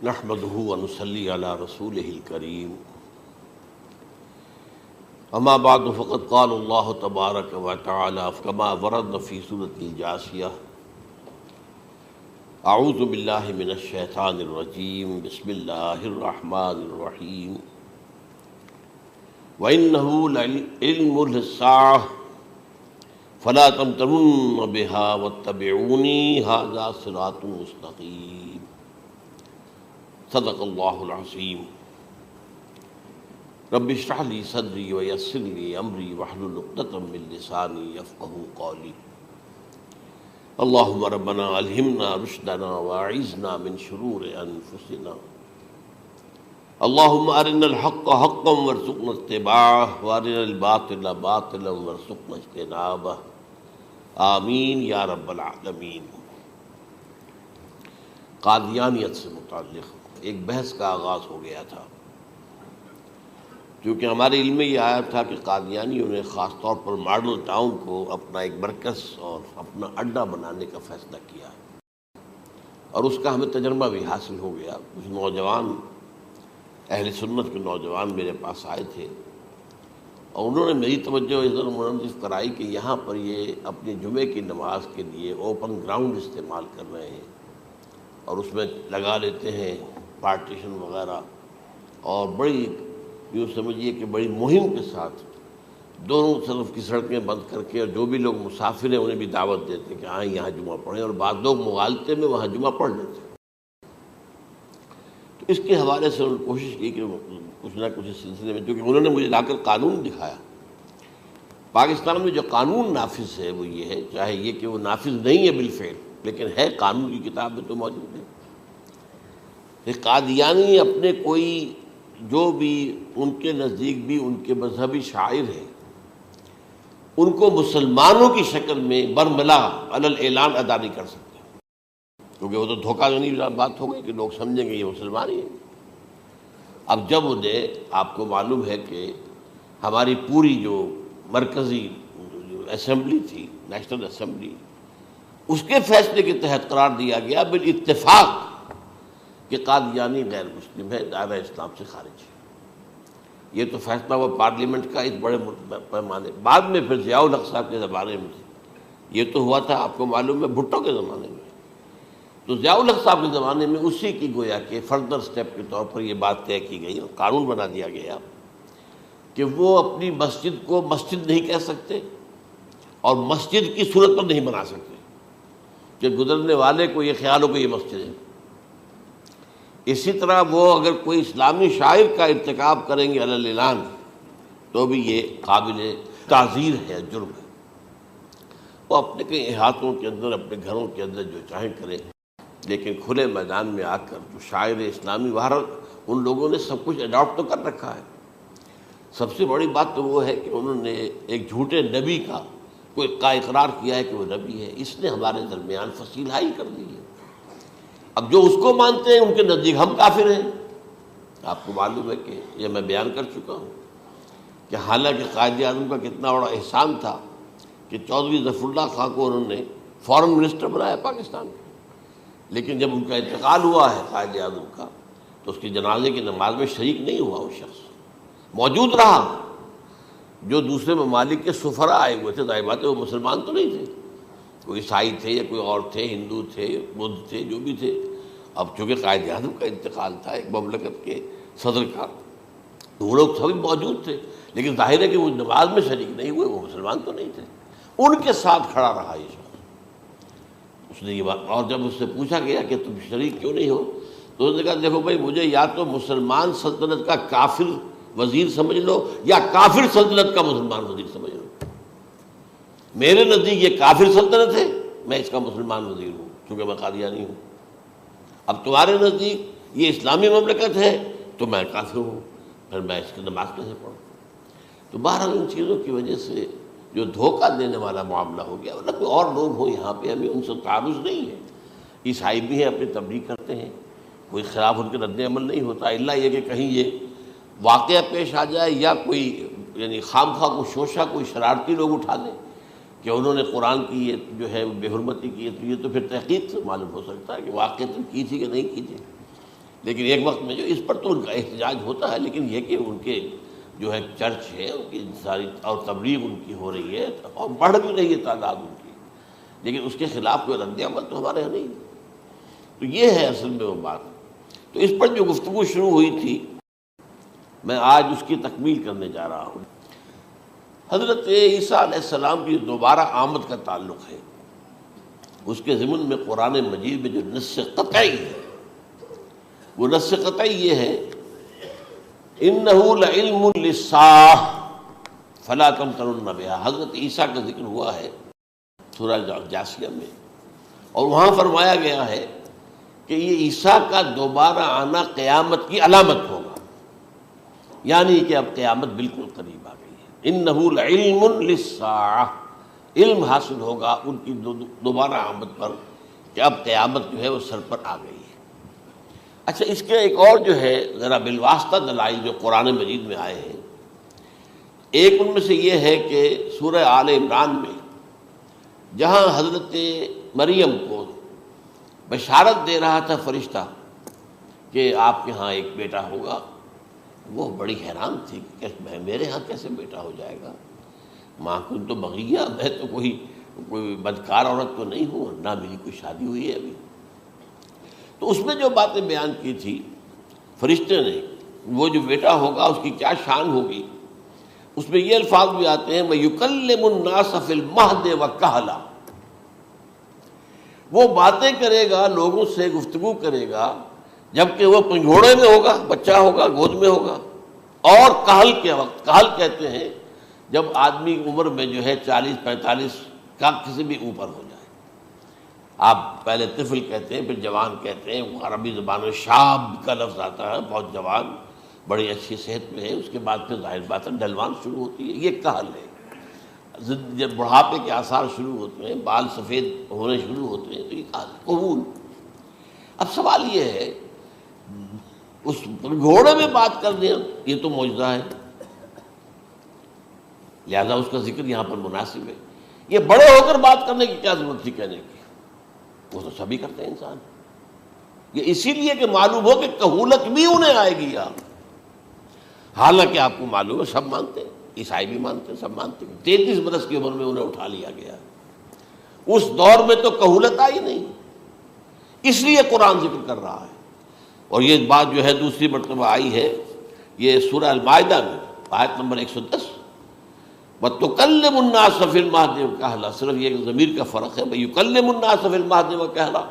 نحمده ونصلي على رسوله الكريم اما بعد فقد قال الله تبارك وتعالى كما ورد في سورة الجاثية اعوذ بالله من الشيطان الرجيم بسم الله الرحمن الرحيم وإنه لعلم للساعة فلا تمترن بها واتبعوني هذا صراط مستقيم صدق اللہ العظیم رب اشرح لی صدری ویسر لی امری واحلل عقدۃ من لسانی یفقہوا قولی اللہم ربنا الہمنا رشدنا واعذنا من شرور انفسنا اللہم ارنا الحق حقا وارزقنا اتباعہ وارنا الباطل باطلا وارزقنا اجتنابہ آمین یا رب العالمین۔ قادیانیت سے متعلق ایک بحث کا آغاز ہو گیا تھا، کیونکہ ہمارے علم میں یہ آیا تھا کہ قادیانیوں نے خاص طور پر ماڈل ٹاؤن کو اپنا ایک مرکز اور اپنا اڈا بنانے کا فیصلہ کیا، اور اس کا ہمیں تجربہ بھی حاصل ہو گیا۔ کچھ نوجوان اہل سنت کے نوجوان میرے پاس آئے تھے اور انہوں نے میری توجہ اس طرح منعطف کرائی کہ یہاں پر یہ اپنی جمعے کی نماز کے لیے اوپن گراؤنڈ استعمال کر رہے ہیں اور اس میں لگا لیتے ہیں پارٹیشن وغیرہ، اور بڑی یوں سمجھیے کہ بڑی مہم کے ساتھ دونوں طرف کی سڑکیں بند کر کے، اور جو بھی لوگ مسافر ہیں انہیں بھی دعوت دیتے ہیں کہ آئیں یہاں جمعہ پڑھیں، اور بعض لوگ مغالطے میں وہاں جمعہ پڑھ لیتے ہیں۔ تو اس کے حوالے سے انہوں نے کوشش کی کہ کچھ نہ کچھ اس سلسلے میں، کیونکہ انہوں نے مجھے لا کر قانون دکھایا۔ پاکستان میں جو قانون نافذ ہے وہ یہ ہے، چاہے یہ کہ وہ نافذ نہیں ہے بالفعل، لیکن ہے، قانون کی کتاب میں تو موجود ہے کہ قادیانی اپنے کوئی جو بھی ان کے نزدیک بھی ان کے مذہبی شاعر ہیں ان کو مسلمانوں کی شکل میں برملا علی الاعلان ادا نہیں کر سکتے، کیونکہ وہ تو دھوکہ دینی بات ہو گئی کہ لوگ سمجھیں گے یہ مسلمان ہی ہیں۔ اب جب انہیں، آپ کو معلوم ہے کہ ہماری پوری جو مرکزی اسمبلی تھی، نیشنل اسمبلی، اس کے فیصلے کے تحت قرار دیا گیا بالاتفاق کہ قادیانی غیر مسلم ہے، دائرہ اسلام سے خارج ہے۔ یہ تو فیصلہ وہ پارلیمنٹ کا اس بڑے پیمانے، بعد میں پھر ضیاء الحق صاحب کے زمانے میں یہ تو ہوا تھا، آپ کو معلوم ہے، بھٹو کے زمانے میں۔ تو ضیاء الحق صاحب کے زمانے میں اسی کی گویا کہ فردر سٹیپ کے طور پر یہ بات طے کی گئی اور قانون بنا دیا گیا کہ وہ اپنی مسجد کو مسجد نہیں کہہ سکتے اور مسجد کی صورت پر نہیں بنا سکتے کہ گزرنے والے کو یہ خیال ہو کہ یہ مسجد ہے۔ اسی طرح وہ اگر کوئی اسلامی شاعر کا ارتکاب کریں گے علی الاعلان تو بھی یہ قابل تعزیر ہے، جرم ہے۔ وہ اپنے کئی احاطوں کے اندر، اپنے گھروں کے اندر جو چاہیں کریں، لیکن کھلے میدان میں آ کر جو شاعر اسلامی، بہرحال ان لوگوں نے سب کچھ اڈاپٹ تو کر رکھا ہے۔ سب سے بڑی بات تو وہ ہے کہ انہوں نے ایک جھوٹے نبی کا اقرار کیا ہے کہ وہ نبی ہے، اس نے ہمارے درمیان فصیل حائی کر دی ہے۔ اب جو اس کو مانتے ہیں ان کے نزدیک ہم کافر ہیں۔ آپ کو معلوم ہے کہ یہ میں بیان کر چکا ہوں کہ حالانکہ قائد اعظم کا کتنا بڑا احسان تھا کہ چودھری ظفر اللہ خان کو انہوں نے فارن منسٹر بنایا پاکستان کا، لیکن جب ان کا انتقال ہوا ہے قائد اعظم کا تو اس کی جنازے کی نماز میں شریک نہیں ہوا، وہ شخص موجود رہا۔ جو دوسرے ممالک کے سفراء آئے ہوئے تھے، ظاہر بات ہے وہ مسلمان تو نہیں تھے، کوئی عیسائی تھے یا کوئی اور تھے، ہندو تھے، بدھ تھے، جو بھی تھے۔ اب چونکہ قائد اعظم کا انتقال تھا ایک مملکت کے صدر کا، تو وہ لوگ سبھی موجود تھے، لیکن ظاہر ہے کہ وہ نماز میں شریک نہیں ہوئے، وہ مسلمان تو نہیں تھے۔ ان کے ساتھ کھڑا رہا یہ شخص۔ اس نے یہ بات، اور جب اس سے پوچھا گیا کہ تم شریک کیوں نہیں ہو تو اس نے کہا دیکھو بھائی، مجھے یا تو مسلمان سلطنت کا کافر وزیر سمجھ لو یا کافر سلطنت کا مسلمان وزیر سمجھ لو۔ میرے نزدیک یہ کافر سلطنت ہے، میں اس کا مسلمان وزیر ہوں کیونکہ میں قادیانی ہوں۔ اب تمہارے نزدیک یہ اسلامی مملکت ہے تو میں کافر ہوں، پھر میں اس کی نماز کیسے پڑھوں؟ تو بہرحال ان چیزوں کی وجہ سے جو دھوکہ دینے والا معاملہ ہو گیا، ورنہ کوئی اور لوگ ہوں یہاں پہ، ہمیں ان سے تعارض نہیں ہے۔ عیسائی بھی ہیں، اپنی تبلیغ کرتے ہیں، کوئی خلاف ان کے رد عمل نہیں ہوتا، الا یہ کہ کہیں یہ واقعہ پیش آ جائے یا کوئی یعنی خام خواہ کو شوشہ کوئی شرارتی لوگ اٹھا دیں کہ انہوں نے قرآن کی یہ جو ہے بے حرمتی کی ہے، تو یہ تو پھر تحقیق سے معلوم ہو سکتا ہے کہ واقعہ کی تھی کہ نہیں کی تھی۔ لیکن ایک وقت میں جو اس پر تو ان کا احتجاج ہوتا ہے، لیکن یہ کہ ان کے جو ہے چرچ ہے ان کی ساری اور تبلیغ ان کی ہو رہی ہے اور بڑھ بھی رہی ہے تعداد ان کی، لیکن اس کے خلاف کوئی رد عمل تو ہمارے یہاں نہیں۔ تو یہ ہے اصل میں وہ بات۔ تو اس پر جو گفتگو شروع ہوئی تھی میں آج اس کی تکمیل کرنے جا رہا ہوں۔ حضرت عیسیٰ علیہ السلام کی دوبارہ آمد کا تعلق ہے، اس کے ضمن میں قرآن مجید میں جو نص قطعی ہے وہ نص قطعی یہ ہے اِنَّهُ لَعِلْمٌ لِلسَّاعَةِ فَلَا تَمْتَرُنَّ بِهَا۔ حضرت عیسیٰ کا ذکر ہوا ہے سورہ جاسیہ میں، اور وہاں فرمایا گیا ہے کہ یہ عیسیٰ کا دوبارہ آنا قیامت کی علامت ہوگا، یعنی کہ اب قیامت بالکل قریب آ گئی ہے۔ اِنَّهُ لَعِلْمٌ لِلسَّاعَةِ، علم حاصل ہوگا ان کی دوبارہ آمد پر کہ اب قیامت جو ہے وہ سر پر آ گئی ہے۔ اچھا، اس کے ایک اور جو ہے ذرا بالواسطہ دلائل جو قرآن مجید میں آئے ہیں، ایک ان میں سے یہ ہے کہ سورہ آل عمران میں جہاں حضرت مریم کو بشارت دے رہا تھا فرشتہ کہ آپ کے ہاں ایک بیٹا ہوگا، وہ بڑی حیران تھی کہ میرے ہاں کیسے بیٹا ہو جائے گا، ماں کن تو بغیہ، میں تو کوئی بدکار عورت تو نہیں ہوں، نہ میری کوئی شادی ہوئی ہے ابھی۔ تو اس میں جو باتیں بیان کی تھی فرشتے نے، وہ جو بیٹا ہوگا اس کی کیا شان ہوگی، اس میں یہ الفاظ بھی آتے ہیں وَيُكَلِّمُ النَّاسَ فِي الْمَهْدِ وَكَهْلًا، وہ باتیں کرے گا، لوگوں سے گفتگو کرے گا جبکہ وہ پنجھوڑے میں ہوگا، بچہ ہوگا، گود میں ہوگا، اور کہل کے وقت، کہل کہتے ہیں جب آدمی عمر میں جو ہے 40-45 کا کسی بھی اوپر ہو جائے، آپ پہلے طفل کہتے ہیں پھر جوان کہتے ہیں، عربی زبان میں شاب کا لفظ آتا ہے، بہت جوان، بڑی اچھی صحت میں ہے، اس کے بعد پھر ظاہر بات ہے ڈھلوان شروع ہوتی ہے، یہ کہل ہے۔ جب بڑھاپے کے آثار شروع ہوتے ہیں، بال سفید ہونے شروع ہوتے ہیں، تو یہ کہل ہے، قبول۔ اب سوال یہ ہے اس گھوڑے میں بات کر دیں، یہ تو معجزہ ہے، لہذا اس کا ذکر یہاں پر مناسب ہے۔ یہ بڑے ہو کر بات کرنے کی کیا ضرورت تھی کہنے کی، وہ تو سبھی کرتے ہیں انسان، یہ اسی لیے کہ معلوم ہو کہ کہولت بھی انہیں آئے گی یار، حالانکہ آپ کو معلوم ہے سب مانتے ہیں، عیسائی بھی مانتے ہیں، سب مانتے ہیں، 33 برس کی عمر میں انہیں اٹھا لیا گیا، اس دور میں تو کہولت آئی نہیں، اس لیے قرآن ذکر کر رہا ہے۔ اور یہ بات جو ہے دوسری مرتبہ آئی ہے یہ سورہ المائدہ میں آیت نمبر 110 وَتُكَلِّمُ النَّاسَ فِي الْمَهْدِ وَكَهْلًا، صرف یہ ضمیر کا فرق ہے، وَيُكَلِّمُ النَّاسَ فِي الْمَهْدِ وَكَهْلًا،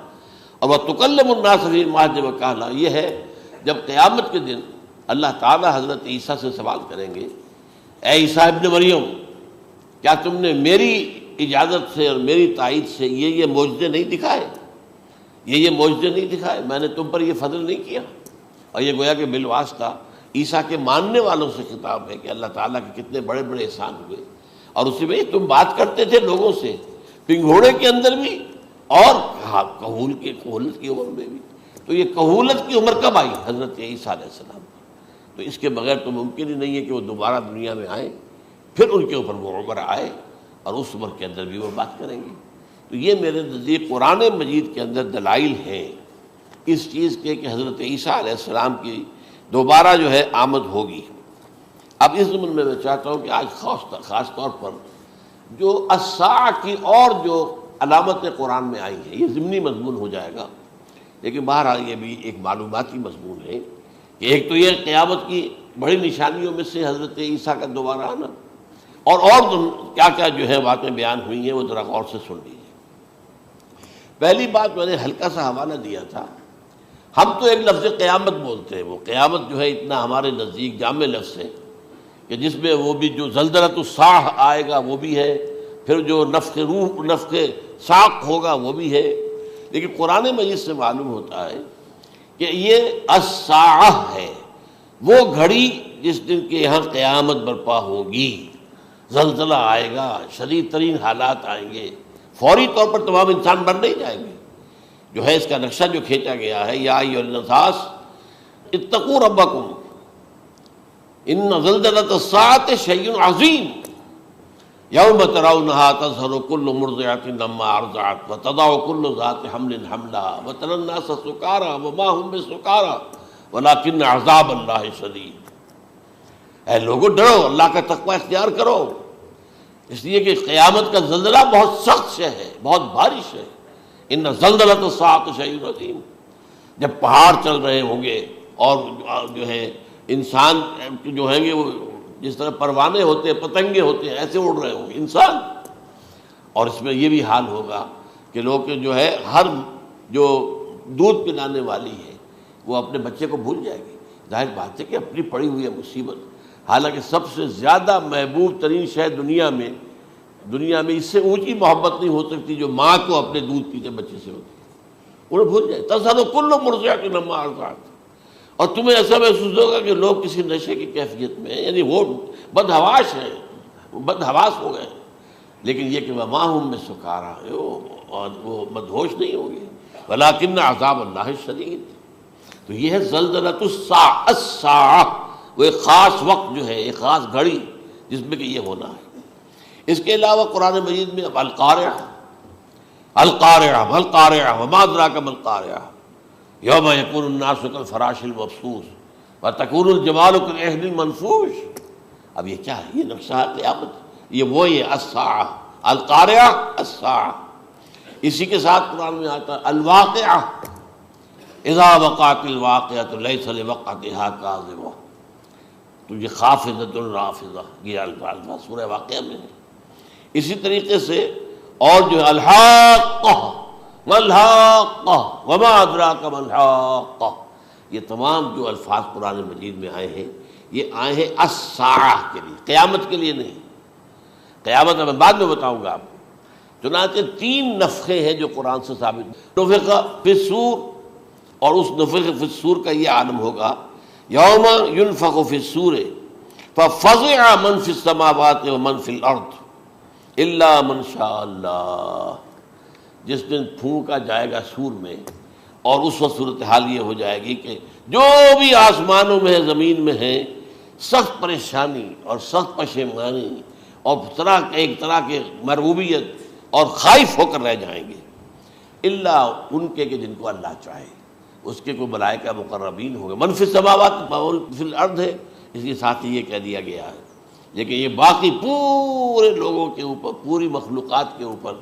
اور وَتُكَلِّمُ النَّاسَ فِي الْمَهْدِ وَكَهْلًا یہ ہے جب قیامت کے دن اللہ تعالیٰ حضرت عیسیٰ سے سوال کریں گے، اے عیسیٰ ابن مریم، کیا تم نے میری اجازت سے اور میری تائید سے یہ معجزے نہیں دکھائے، یہ معجزے نہیں دکھائے، میں نے تم پر یہ فضل نہیں کیا؟ اور یہ گویا کہ بالواسطہ عیسیٰ کے ماننے والوں سے خطاب ہے کہ اللہ تعالیٰ کے کتنے بڑے بڑے احسان ہوئے، اور اسی میں تم بات کرتے تھے لوگوں سے پنگھوڑے کے اندر بھی اور کہولت کی عمر میں بھی، تو یہ کہولت کی عمر کب آئی؟ حضرت عیسیٰ علیہ السلام، تو اس کے بغیر تو ممکن ہی نہیں ہے کہ وہ دوبارہ دنیا میں آئیں، پھر ان کے اوپر وہ عمر آئے اور اس عمر کے اندر بھی وہ بات کریں گے۔ تو یہ میرے نزدیک قرآن مجید کے اندر دلائل ہیں اس چیز کے کہ حضرت عیسیٰ علیہ السلام کی دوبارہ جو ہے آمد ہوگی۔ اب اس ضمن میں چاہتا ہوں کہ آج خاص طور پر جو الساعہ کی اور جو علامتیں قرآن میں آئی ہیں، یہ ضمنی مضمون ہو جائے گا، لیکن بہرحال یہ بھی ایک معلوماتی مضمون ہے کہ ایک تو یہ قیامت کی بڑی نشانیوں میں سے حضرت عیسیٰ کا دوبارہ آنا، اور کیا کیا جو ہے باتیں بیان ہوئی ہیں وہ ذرا غور سے سن لیجیے۔ پہلی بات میں نے ہلکا سا حوالہ دیا تھا، ہم تو ایک لفظ قیامت بولتے ہیں، وہ قیامت جو ہے اتنا ہمارے نزدیک جامع لفظ ہے کہ جس میں وہ بھی جو زلزلۃ الساعہ آئے گا وہ بھی ہے، پھر جو نفخ روح نفخ ساق ہوگا وہ بھی ہے، لیکن قرآن مجید سے معلوم ہوتا ہے کہ یہ الساعہ ہے، وہ گھڑی جس دن کے یہاں قیامت برپا ہوگی، زلزلہ آئے گا، شدید ترین حالات آئیں گے، فوری طور پر تمام انسان مر نہیں جائیں گے۔ جو ہے اس کا نقشہ جو کھینچا گیا ہے، یا ایھا الناس اتقوا ربکم ان زلزلۃ الساعۃ شیء عظیم یوم ترونها تذہل کل مرضعۃ عما ارضعت وتضع کل ذات حمل حملها وتری الناس سکارى وما هم بسکارى ولکن عذاب اللہ شدید۔ اے لوگوں ڈرو، اللہ کا تقوی اختیار کرو، اس لیے کہ قیامت کا زلزلہ بہت سخت شے ہے، بہت بھاری شے ہے۔ ان زلزلۃ الساعۃ شیء عظیم، جب پہاڑ چل رہے ہوں گے اور جو ہے انسان جو ہیں گے وہ جس طرح پروانے ہوتے ہیں، پتنگے ہوتے ہیں، ایسے اڑ رہے ہوں گے انسان، اور اس میں یہ بھی حال ہوگا کہ لوگ جو ہے ہر جو دودھ پلانے والی ہے وہ اپنے بچے کو بھول جائے گی۔ ظاہر بات ہے کہ اپنی پڑی ہوئی ہے مصیبت، حالانکہ سب سے زیادہ محبوب ترین شے دنیا میں اس سے اونچی محبت نہیں ہو سکتی جو ماں کو اپنے دودھ پیتے بچے سے ہوتی ہے، انہیں بھول جائے۔ تذہب کل مرضعۃ عما ارضعت، اور تمہیں ایسا محسوس ہوگا کہ لوگ کسی نشے کی کیفیت میں، یعنی وہ بدحواش ہیں، بدحواس ہو گئے، لیکن یہ کہ وما ہم بسکارى، اور وہ مدہوش نہیں ہوں گے، ولکن عذاب اللہ شدید۔ تو یہ ہے زلزلۃ الساعہ، وہ ایک خاص وقت جو ہے، ایک خاص گھڑی جس میں کہ یہ ہونا ہے۔ اس کے علاوہ قرآن مجید میں القارعہ، القارعہ والقارعہ وما ادراک ما القارعہ، یوم یکون الناس کالفراش المبثوث وتکون الجبال کالعہن المنفوش۔ اب یہ کیا ہے؟ یہ نقشہ قیامت، یہ الساعہ، القارعہ الساعہ۔ اسی کے ساتھ قرآن میں آتا ہے الواقعہ، اذا وقعت الواقعۃ لیس لوقعتها کاذبہ، تو یہ خافضۃ رافضہ، یہ الفاظ سورہ واقعہ میں ہے۔ اسی طریقے سے اور جو ہے الحاقہ، ما الحاقہ وما ادراک ما الحاقہ، یہ تمام جو الفاظ قرآن مجید میں آئے ہیں یہ آئے ہیں الساعہ کے لیے، قیامت کے لیے نہیں۔ قیامت میں بعد میں بتاؤں گا آپ کو۔ چنانچہ 3 نفخے ہیں جو قرآن سے ثابت، نفخ فی الصور، اور اس نفخ فی الصور کا یہ عالم ہوگا یوم ینفخ فی الصور ففزع من فی السماوات ومن فی الارض الا من شاء اللہ، جس دن پھونکا جائے گا سور میں، اور اس وقت صورتحال یہ ہو جائے گی کہ جو بھی آسمانوں میں ہے، زمین میں ہے، سخت پریشانی اور سخت پشیمانی اور ایک طرح کے مرعوبیت اور خائف ہو کر رہ جائیں گے، الا ان کے کہ جن کو اللہ چاہے، اس کے کوئی ملائکہ مقربین ہوں گے۔ من فی السماوات فی الارض ہے، اس کے ساتھ ہی یہ کہہ دیا گیا ہے، لیکن یہ باقی پورے لوگوں کے اوپر، پوری مخلوقات کے اوپر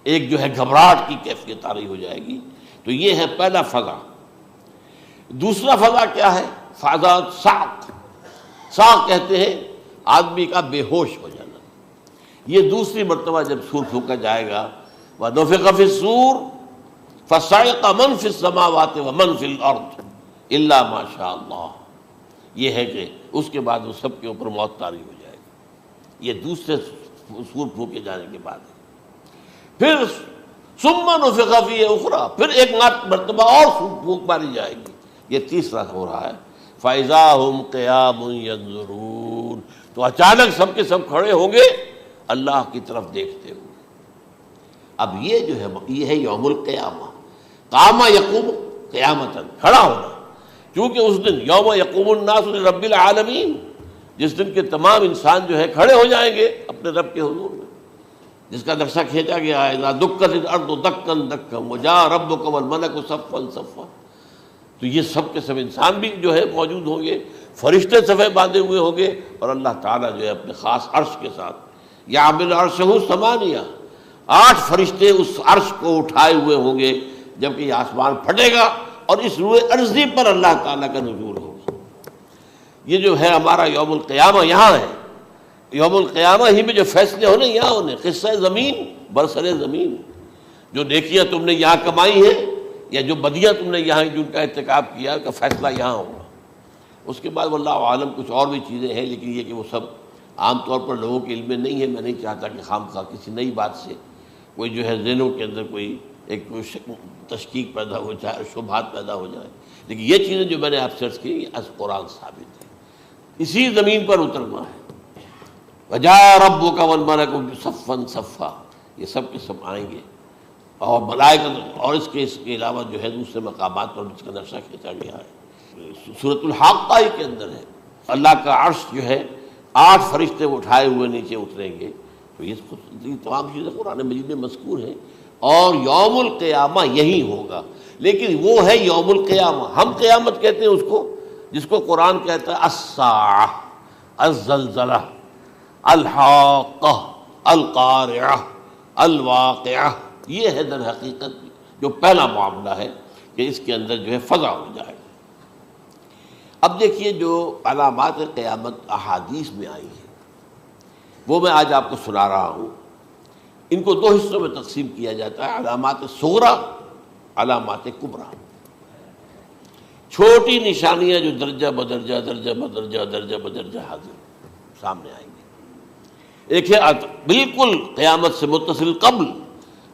ایک جو ہے گھبراہٹ کی کیفیت طاری ہو جائے گی۔ تو یہ ہے پہلا فضا۔ دوسرا فضا کیا ہے؟ فضا صعق، صعق کہتے ہیں آدمی کا بے ہوش ہو جانا۔ یہ دوسری مرتبہ جب سور پھونکا جائے گا، وَنُفِخَ فِي الصُّورِ فَصَعِقَ مَن فِي السَّمَاوَاتِ وَمَن فِي الْأَرْضِ إِلَّا مَا شَاءَ اللَّهُ، یہ ہے کہ اس کے بعد وہ سب کے اوپر موت طاری ہو جائے گی۔ یہ دوسرے سور پھونکے جانے کے بعد ہے۔ پھر ثُمَّ نُفِخَ فِيهِ أُخْرَى، پھر ایک مرتبہ اور پھونک ماری جائے گی، یہ تیسرا ہو رہا ہے۔ فَإِذَا هُمْ قِيَامٌ يَنظُرُونَ، تو اچانک سب کے سب کھڑے ہوں گے اللہ کی طرف دیکھتے ہوئے۔ اب یہ جو ہے یہ ہے یوم القیامہ، قام یقوم قیامتاً، کھڑا ہونا، کیونکہ اس دن یوم یقوم الناس لرب العالمین، جس دن کے تمام انسان جو ہے کھڑے ہو جائیں گے اپنے رب کے حضور میں، جس کا نقشہ کھینچا گیا ہے اذا دکت الارض دکا دکا وجاء ربک والملک صفا صفا۔ تو یہ سب کے سب انسان بھی جو ہے موجود ہوں گے، فرشتے صفے باندھے ہوئے ہوں گے، اور اللہ تعالیٰ جو ہے اپنے خاص عرش کے ساتھ، یحمل عرشہ ثمانیہ، 8 فرشتے اس عرش کو اٹھائے ہوئے ہوں گے، جبکہ یہ آسمان پھٹے گا اور اس روئے ارضی پر اللہ تعالیٰ کا نزول ہوگا۔ یہ جو ہے ہمارا یوم القیامہ یہاں ہے، یوم القیامہ ہی میں جو فیصلے ہونے یہاں ہونے، قصہ زمین برسر زمین، جو نیکیاں تم نے یہاں کمائی ہیں یا جو بدیاں تم نے یہاں جن کا ارتکاب کیا کا فیصلہ یہاں ہوگا۔ اس کے بعد واللہ عالم کچھ اور بھی چیزیں ہیں، لیکن یہ کہ وہ سب عام طور پر لوگوں کے علم میں نہیں ہے۔ میں نہیں چاہتا کہ خام خواہ کسی نئی بات سے کوئی جو ہے ذہنوں کے اندر کوئی ایک تشکیک پیدا ہو جائے، شبہات پیدا ہو جائے، لیکن یہ چیزیں جو میں نے آپ سے عرض کی یہ از قرآن ثابت ہے، اسی زمین پر اترنا ہے۔ وجاء ربک والملک صفا صفا، یہ سب کے سب آئیں گے، اور ملائکہ، اور اس کے علاوہ جو ہے دوسرے مقامات پر جس کا نقشہ کھینچا گیا ہے سورۃ الحاقہ ہی کے اندر ہے۔ اللہ کا عرش جو ہے 8 فرشتے اٹھائے ہوئے نیچے اتریں گے۔ تو یہ تمام چیزیں قرآن مجید میں مذکور ہیں، اور یوم القیامہ یہی ہوگا، لیکن وہ ہے یوم القیامہ، ہم قیامت کہتے ہیں اس کو، جس کو قرآن کہتا ہے الساعہ، الزلزلہ، الحاقہ، القارعہ، الواقعہ، یہ ہے در حقیقت جو پہلا معاملہ ہے کہ اس کے اندر جو ہے فضا ہو جائے۔ اب دیکھیے جو علامات قیامت احادیث میں آئی ہیں وہ میں آج آپ کو سنا رہا ہوں۔ ان کو دو حصوں میں تقسیم کیا جاتا ہے، علامات صغریٰ، علامات کبریٰ۔ چھوٹی نشانیاں جو درجہ بدرجہ درجہ بدرجہ درجہ بدرجہ حاضر سامنے آئیں گے۔ ایک ہے بالکل قیامت سے متصل قبل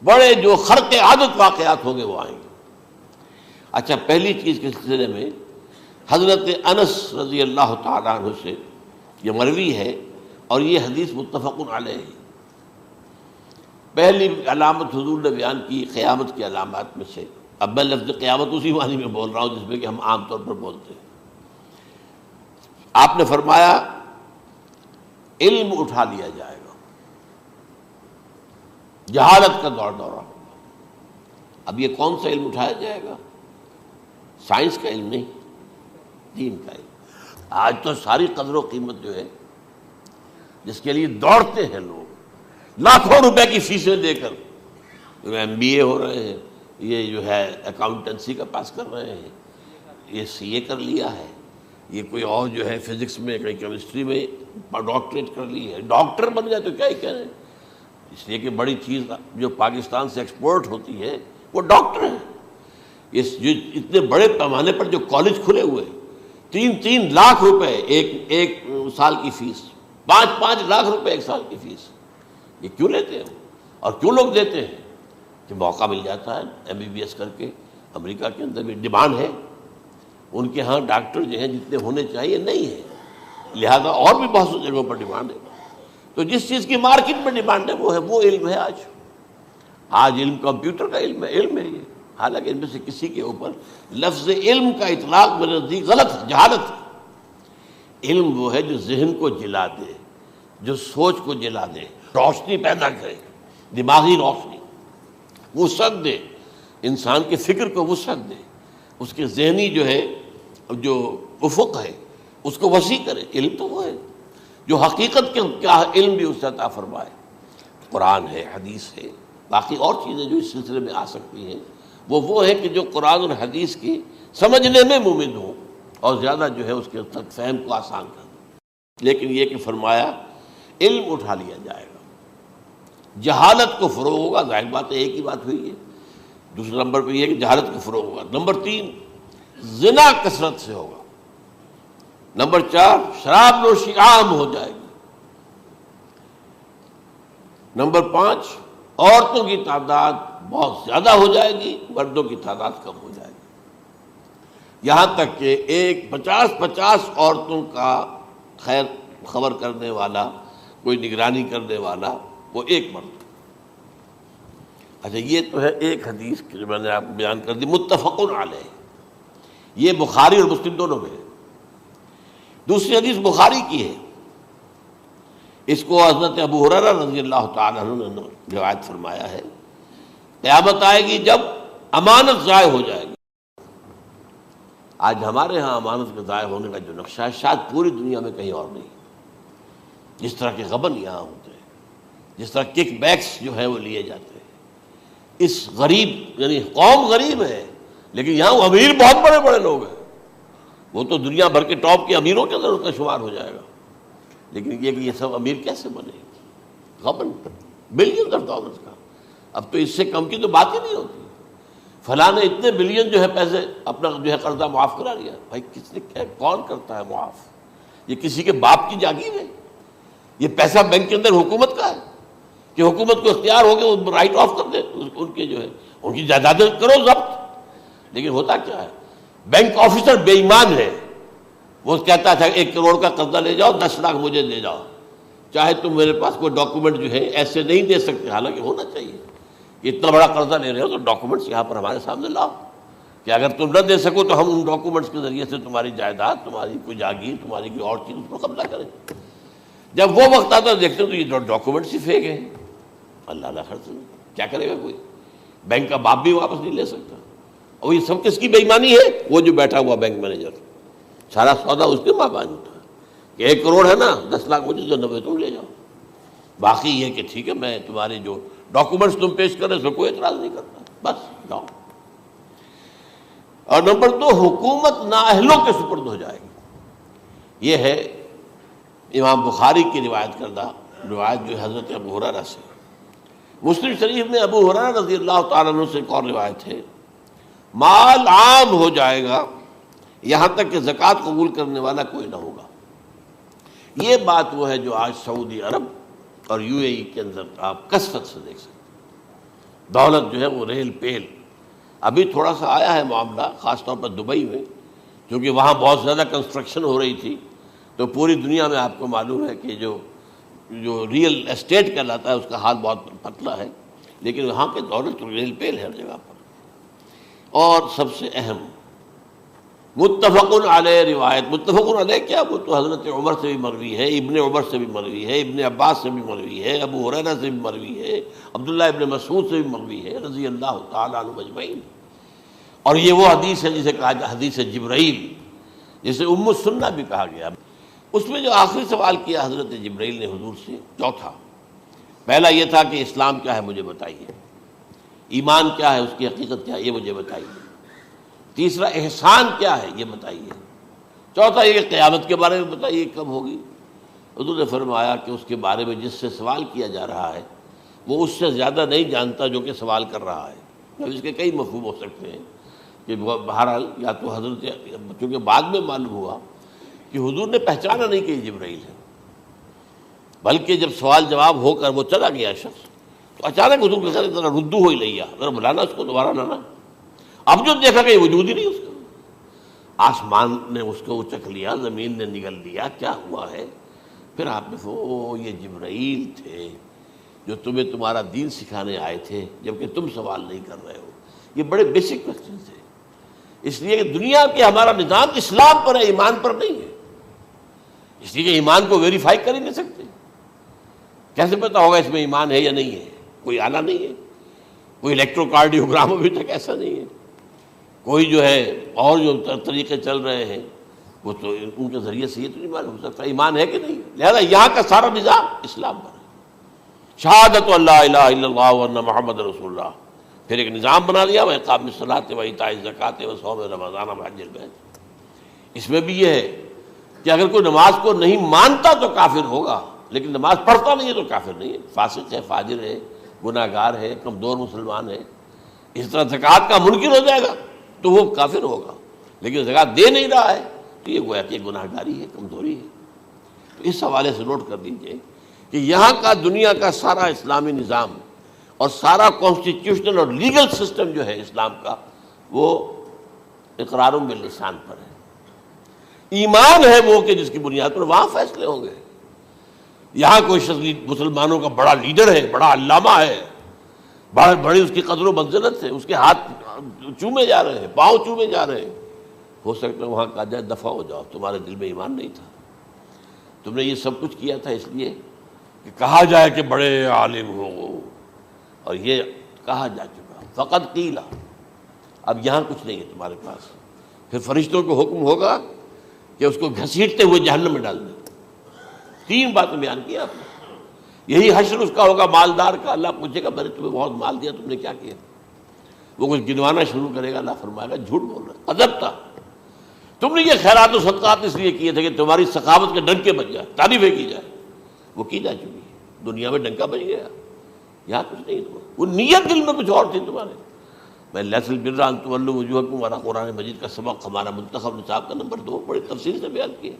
بڑے جو خرق عادت واقعات ہوں گے وہ آئیں گے۔ اچھا، پہلی چیز کے سلسلے میں حضرت انس رضی اللہ تعالیٰ عنہ سے یہ مروی ہے اور یہ حدیث متفق علیہ ہے۔ پہلی علامت حضور نے بیان کی قیامت کی علامات میں سے، اب میں لفظ قیامت اسی معنی میں بول رہا ہوں جس میں کہ ہم عام طور پر بولتے ہیں۔ آپ نے فرمایا علم اٹھا لیا جائے گا، جہالت کا دورہ ہوگا۔ اب یہ کون سا علم اٹھایا جائے گا؟ سائنس کا علم نہیں، دین کا علم۔ آج تو ساری قدر و قیمت جو ہے جس کے لیے دوڑتے ہیں لوگ، لاکھوں روپے کی فیسیں دے کر ایم بی اے ہو رہے ہیں، یہ جو ہے اکاؤنٹنسی کا پاس کر رہے ہیں، یہ سی اے کر لیا ہے، یہ کوئی اور جو ہے فزکس میں کوئی کیمسٹری میں ڈاکٹریٹ کر لی ہے، ڈاکٹر بن گئے تو کیا ہی کہہ رہے ہیں۔ اس لیے کہ بڑی چیز جو پاکستان سے ایکسپورٹ ہوتی ہے وہ ڈاکٹر ہیں۔ جو اتنے بڑے پیمانے پر جو کالج کھلے ہوئے، 3 لاکھ روپے ایک سال کی فیس، 5 لاکھ روپے ایک سال کی فیس، یہ کیوں لیتے ہیں اور کیوں لوگ دیتے ہیں؟ کہ موقع مل جاتا ہے ایم بی بی ایس کر کے۔ امریکہ کے اندر بھی ڈیمانڈ ہے، ان کے ہاں ڈاکٹر جو ہیں جتنے ہونے چاہیے نہیں ہے، لہذا اور بھی بہت سی جگہوں پر ڈیمانڈ ہے۔ تو جس چیز کی مارکیٹ میں ڈیمانڈ ہے وہ علم ہے۔ آج علم کمپیوٹر کا علم ہے یہ، حالانکہ ان میں سے کسی کے اوپر لفظ علم کا اطلاق میرے نزدیک غلط ہے، جہالت ہے۔ علم وہ ہے جو ذہن کو جلا دے، جو سوچ کو جلا دے، روشنی پیدا کرے، دماغی روشنی، وسعت دے، انسان کے فکر کو وسعت دے، اس کے ذہنی جو ہے جو افق ہے اس کو وسیع کرے۔ علم تو وہ ہے جو حقیقت کے کیا علم بھی اس سے عطا فرمائے۔ قرآن ہے، حدیث ہے، باقی اور چیزیں جو اس سلسلے میں آ سکتی ہیں وہ ہے کہ جو قرآن اور حدیث کی سمجھنے میں مومن ہوں اور زیادہ جو ہے اس کے تک فہم کو آسان کر دیں۔ لیکن یہ کہ فرمایا علم اٹھا لیا جائے گا، جہالت کو فروغ ہوگا۔ ظاہر بات ہے، ایک ہی بات ہوئی ہے۔ دوسرے نمبر پہ یہ کہ جہالت کو فروغ ہوگا۔ نمبر 3 زنا کثرت سے ہوگا۔ نمبر 4 شراب نوشی عام ہو جائے گی۔ نمبر 5 عورتوں کی تعداد بہت زیادہ ہو جائے گی، مردوں کی تعداد کم ہو جائے گی، یہاں تک کہ 50 عورتوں کا خیر خبر کرنے والا، کوئی نگرانی کرنے والا، وہ ایک مرد۔ اچھا، یہ تو ہے ایک حدیث جو میں نے آپ کو بیان کر دی، متفق علیہ، یہ بخاری اور مسلم دونوں میں ہے۔ دوسری حدیث بخاری کی ہے، اس کو حضرت ابو ہریرہ رضی اللہ تعالیٰ عنہ نے روایت فرمایا ہے، قیامت آئے گی جب امانت ضائع ہو جائے گی۔ آج ہمارے ہاں امانت کے ضائع ہونے کا جو نقشہ ہے شاید پوری دنیا میں کہیں اور نہیں۔ جس طرح کے غبن یہاں ہوتے ہیں، جس طرح کک بیکس جو ہے وہ لیے جاتے ہیں، اس غریب یعنی قوم غریب ہے لیکن یہاں وہ امیر بہت بڑے بڑے لوگ ہیں، وہ تو دنیا بھر کے ٹاپ کے امیروں کے اندر ان کا شمار ہو جائے گا۔ لیکن یہ کہ یہ سب امیر کیسے بنے؟ غبن بلین آف ڈالرز کا، اب تو اس سے کم کی تو بات ہی نہیں ہوتی۔ فلاں نے اتنے بلین جو ہے پیسے اپنا جو ہے قرضہ معاف کرا لیا۔ بھائی کس نے کیا، کون کرتا ہے معاف؟ یہ کسی کے باپ کی جاگیر ہے؟ یہ پیسہ بینک کے اندر حکومت کا ہے کہ حکومت کو اختیار ہو کے وہ رائٹ آف کر دے ان کے جو ہے ان کی جائیدادیں کرو ضبط۔ لیکن ہوتا کیا ہے، بینک آفیسر بے ایمان ہے، وہ کہتا تھا 1 کروڑ کا قرضہ لے جاؤ، 10 لاکھ مجھے دے جاؤ، چاہے تم میرے پاس کوئی ڈاکومنٹ جو ہے ایسے نہیں دے سکتے، حالانکہ ہونا چاہیے کہ اتنا بڑا قرضہ لے رہے ہو تو ڈاکومنٹس یہاں پر ہمارے سامنے لاؤ کہ اگر تم نہ دے سکو تو ہم ان ڈاکومنٹس کے ذریعے سے تمہاری جائیداد، تمہاری کوئی جاگیر، تمہاری کوئی اور چیز اس کو قبضہ کریں۔ جب وہ وقت آتا ہے دیکھتے ہو تو یہ ڈاکومنٹس ہی فیک ہیں، اللہ نہ خرچ کیا کرے گا کوئی؟ بینک کا باپ بھی واپس نہیں لے سکتا۔ اور یہ سب کس کی بے ایمانی ہے؟ وہ جو بیٹھا ہوا بینک مینیجر، سارا سودا اس کے مابین ہوتا ہے کہ 1 کروڑ ہے نا، 10 لاکھ مجھے دو، 90 تم لے جاؤ، باقی یہ کہ ٹھیک ہے میں تمہارے جو ڈاکومنٹس تم پیش کر رہے اس میں کوئی اعتراض نہیں کرتا، بس جاؤ۔ اور نمبر 2، حکومت نااہلوں کے سپرد ہو جائے گی۔ یہ ہے امام بخاری کی روایت کردہ روایت جو حضرت ابو ہریرہ سے۔ مسلم شریف میں ابو ہریرہ رضی اللہ تعالیٰ عنہ سے ایک اور روایت ہے، مال عام ہو جائے گا یہاں تک کہ زکوٰۃ قبول کرنے والا کوئی نہ ہوگا۔ یہ بات وہ ہے جو آج سعودی عرب اور UAE کے اندر آپ کثرت سے دیکھ سکتے ہیں۔ دولت جو ہے وہ ریل پیل، ابھی تھوڑا سا آیا ہے معاملہ خاص طور پر دبئی میں، کیونکہ وہاں بہت زیادہ کنسٹرکشن ہو رہی تھی، تو پوری دنیا میں آپ کو معلوم ہے کہ جو ریئل اسٹیٹ کہلاتا ہے اس کا حال بہت پتلا ہے، لیکن وہاں کے دولت ریل پیل ہے ہر جگہ پر۔ اور سب سے اہم متفق علیہ روایت، متفق علیہ کیا، وہ تو حضرت عمر سے بھی مروی ہے، ابن عمر سے بھی مروی ہے، ابن عباس سے بھی مروی ہے، ابو ہریرہ سے بھی مروی ہے، عبداللہ ابن مسعود سے بھی مروی ہے رضی اللہ تعالیٰ عنہ اجمعین۔ اور یہ وہ حدیث ہے جسے کہا جاتا حدیث جبرائیل، جسے ام السنہ بھی کہا گیا۔ اس میں جو آخری سوال کیا حضرت جبرائیل نے حضور سے، چوتھا، پہلا یہ تھا کہ اسلام کیا ہے مجھے بتائیے، ایمان کیا ہے، اس کی حقیقت کیا ہے یہ مجھے بتائیے، تیسرا احسان کیا ہے یہ بتائیے، چوتھا یہ کہ قیامت کے بارے میں بتائیے کب ہوگی۔ حضور نے فرمایا کہ اس کے بارے میں جس سے سوال کیا جا رہا ہے وہ اس سے زیادہ نہیں جانتا جو کہ سوال کر رہا ہے۔ اب اس کے کئی مفہوم ہو سکتے ہیں کہ بہرحال یا تو حضرت، چونکہ بعد میں معلوم ہوا کہ حضور نے پہچانا نہیں کہ یہ جبرائیل ہے، بلکہ جب سوال جواب ہو کر وہ چلا گیا شخص تو اچانک حضور کے ساتھ ذرا ردو ہو ہی لیا، ذرا بلانا اس کو دوبارہ لانا۔ اب جو دیکھا کہ یہ وجود ہی نہیں اس کا، آسمان نے اس کو اچک لیا، زمین نے نگل لیا، کیا ہوا ہے؟ پھر آپ نے یہ جبرائیل تھے جو تمہیں تمہارا دین سکھانے آئے تھے جبکہ تم سوال نہیں کر رہے ہو۔ یہ بڑے بیسک کوسچن تھے، اس لیے کہ دنیا کے ہمارا نظام اسلام پر ہے، ایمان پر نہیں ہے، اس لیے کہ ایمان کو ویریفائی کر ہی نہیں سکتے۔ کیسے پتہ ہوگا اس میں ایمان ہے یا نہیں ہے؟ کوئی آلہ نہیں ہے، کوئی الیکٹروکارڈیوگرام ابھی تک ایسا نہیں ہے، کوئی جو ہے اور جو طریقے چل رہے ہیں وہ تو ان کے ذریعے سے یہ تو نہیں معلوم ہو سکتا ایمان ہے کہ نہیں۔ لہذا یہاں کا سارا نظام اسلام پر ہے، شہادت اللہ الہ الا اللہ وان محمد رسول اللہ، پھر ایک نظام بنا دیا، وإقام الصلاۃ وإیتاء الزکوٰۃ وصوم رمضان وحج البیت۔ اس میں بھی یہ ہے کہ اگر کوئی نماز کو نہیں مانتا تو کافر ہوگا، لیکن نماز پڑھتا نہیں ہے تو کافر نہیں ہے، فاسق ہے، فاجر ہے، گناہ گار ہے، کمزور مسلمان ہے۔ اس طرح زکوٰۃ کا منکر ہو جائے گا تو وہ کافر ہوگا، لیکن زکوٰۃ دے نہیں رہا ہے تو یہ گویا کہ گناہ گاری ہے، کمزوری ہے۔ تو اس حوالے سے نوٹ کر دیجئے کہ یہاں کا دنیا کا سارا اسلامی نظام اور سارا کانسٹیٹیوشنل اور لیگل سسٹم جو ہے اسلام کا وہ اقرار باللسان پر ہے، ایمان ہے وہ کہ جس کی بنیاد پر وہاں فیصلے ہوں گے۔ یہاں کوئی شخص مسلمانوں کا بڑا لیڈر ہے، بڑا علامہ ہے، بڑی اس کی قدر و منزلت ہے، اس کے ہاتھ چومے جا رہے ہیں، پاؤں چومے جا رہے ہیں، ہو سکتا ہے وہاں کہا جائے دفع ہو جاؤ، تمہارے دل میں ایمان نہیں تھا، تم نے یہ سب کچھ کیا تھا اس لیے کہ کہا جائے کہ بڑے عالم ہو، اور یہ کہا جا چکا فقط قیل، اب یہاں کچھ نہیں ہے تمہارے پاس۔ پھر فرشتوں کو حکم ہوگا کہ اس کو گھسیٹتے ہوئے جہنم میں ڈال دیں۔ 3 باتیں بیان کی آپ نے، یہی حشر اس کا ہوگا مالدار کا، اللہ پوچھے گا میں نے تمہیں بہت مال دیا، تم نے کیا کیا؟ وہ کچھ گنوانا شروع کرے گا، اللہ فرمائے گا جھوٹ بول رہا، ادب تھا، تم نے یہ خیرات و صدقات اس لیے کیے تھے کہ تمہاری سخاوت کے ڈنکے بج جائے، تعریفیں کی جائے، وہ کی جا چکی ہے، دنیا میں ڈنکا بج گیا، یہاں کچھ نہیں ہوا، وہ نیت دل میں کچھ اور تھی تمہارے۔ میں لیس البر ان تولوا وجوہکم والا قرآن مجید کا سبق ہمارا منتخب نصاب کا نمبر 2 بڑی تفصیل سے بیان کیا۔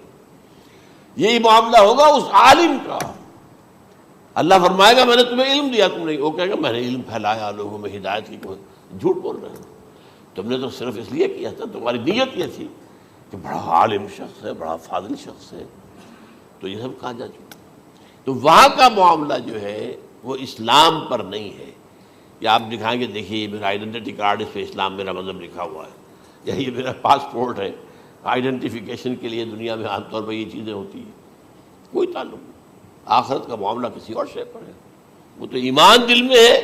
یہی معاملہ ہوگا اس عالم کا، اللہ فرمائے گا میں نے تمہیں علم دیا، تم نہیں، وہ کہے گا میں نے علم پھیلایا لوگوں میں ہدایت کی، جھوٹ بول رہے ہو، تم نے تو صرف اس لیے کیا تھا، تمہاری نیت یہ تھی کہ بڑا عالم شخص ہے، بڑا فاضل شخص ہے، تو یہ سب کہا جا چکا۔ تو وہاں کا معاملہ جو ہے وہ اسلام پر نہیں ہے، یا آپ دکھائیں گے دیکھیے یہ میرا آئیڈینٹی کارڈ، اس پہ اسلام میرا مذہب لکھا ہوا ہے، یا یہ میرا پاسپورٹ ہے، آئیڈینٹیفیکیشن کے لیے دنیا میں عام طور پر یہ چیزیں ہوتی ہیں، کوئی تعلق نہیں۔ آخرت کا معاملہ کسی اور شے پر ہے، وہ تو ایمان دل میں ہے،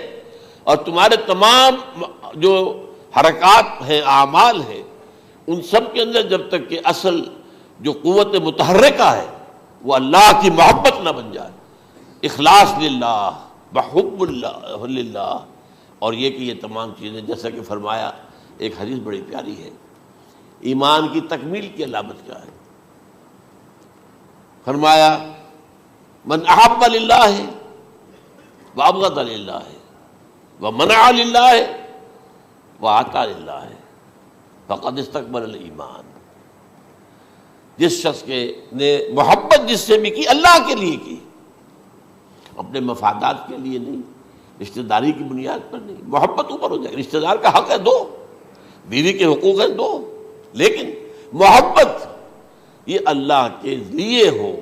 اور تمہارے تمام جو حرکات ہیں، اعمال ہیں، ان سب کے اندر جب تک کہ اصل جو قوت متحرکہ ہے وہ اللہ کی محبت نہ بن جائے، اخلاص للہ، بحب اللہ للہ، اور یہ کہ یہ تمام چیزیں جیسا کہ فرمایا، ایک حدیث بڑی پیاری ہے، ایمان کی تکمیل کی علامت کیا ہے؟ فرمایا من احب للہ وابغض للہ ومنع للہ واعطى للہ فقد استکمل الایمان، جس شخص کے نے محبت جس سے بھی کی اللہ کے لیے کی، اپنے مفادات کے لیے نہیں، رشتہ داری کی بنیاد پر نہیں، محبت اوپر ہو جائے، رشتہ دار کا حق ہے دو، بیوی کے حقوق ہیں دو، لیکن محبت یہ اللہ کے لیے ہو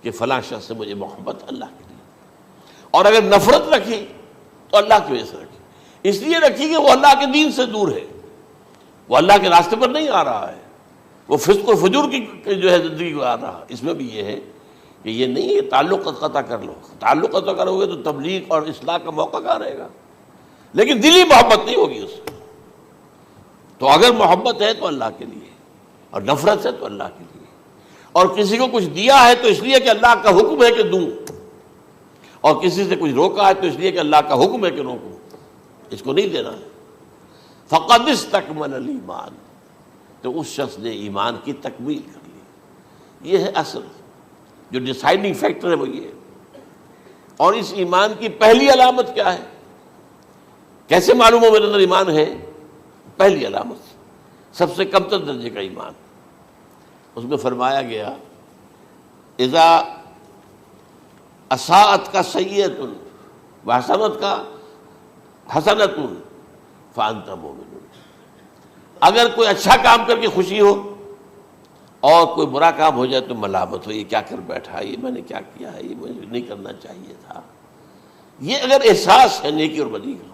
کہ فلاں شخص سے مجھے محبت اللہ کے لیے، اور اگر نفرت رکھی تو اللہ کی وجہ سے رکھی، اس لیے رکھی کہ وہ اللہ کے دین سے دور ہے، وہ اللہ کے راستے پر نہیں آ رہا ہے، وہ فسق و فجور کی جو ہے زندگی کو آ رہا ہے۔ اس میں بھی یہ ہے کہ یہ نہیں ہے تعلق قطع کر لو، تعلق قطع کرو گے تو تبلیغ اور اصلاح کا موقع کہاں رہے گا، لیکن دلی محبت نہیں ہوگی اس سے۔ تو اگر محبت ہے تو اللہ کے لیے، اور نفرت ہے تو اللہ کے لیے، اور کسی کو کچھ دیا ہے تو اس لیے کہ اللہ کا حکم ہے کہ دوں، اور کسی سے کچھ روکا ہے تو اس لیے کہ اللہ کا حکم ہے کہ روکوں، اس کو نہیں دینا ہے۔ فقد استکمل الایمان، تو اس شخص نے ایمان کی تکمیل کر لی۔ یہ ہے اصل جو ڈیسائیڈنگ فیکٹر ہے، وہ یہ ہے۔ اور اس ایمان کی پہلی علامت کیا ہے؟ کیسے معلوم ہو میرے اندر ایمان ہے؟ پہلی علامت سب سے کم تر درجے کا ایمان، اس میں فرمایا گیا اذا اساءت کا سیئۃ وحسنت کا حسنۃ فانت مومن، اگر کوئی اچھا کام کر کے خوشی ہو اور کوئی برا کام ہو جائے تو ملامت ہو، یہ کیا کر بیٹھا، یہ میں نے کیا کیا ہے، یہ مجھے نہیں کرنا چاہیے تھا۔ یہ اگر احساس ہے نیکی اور بدی کا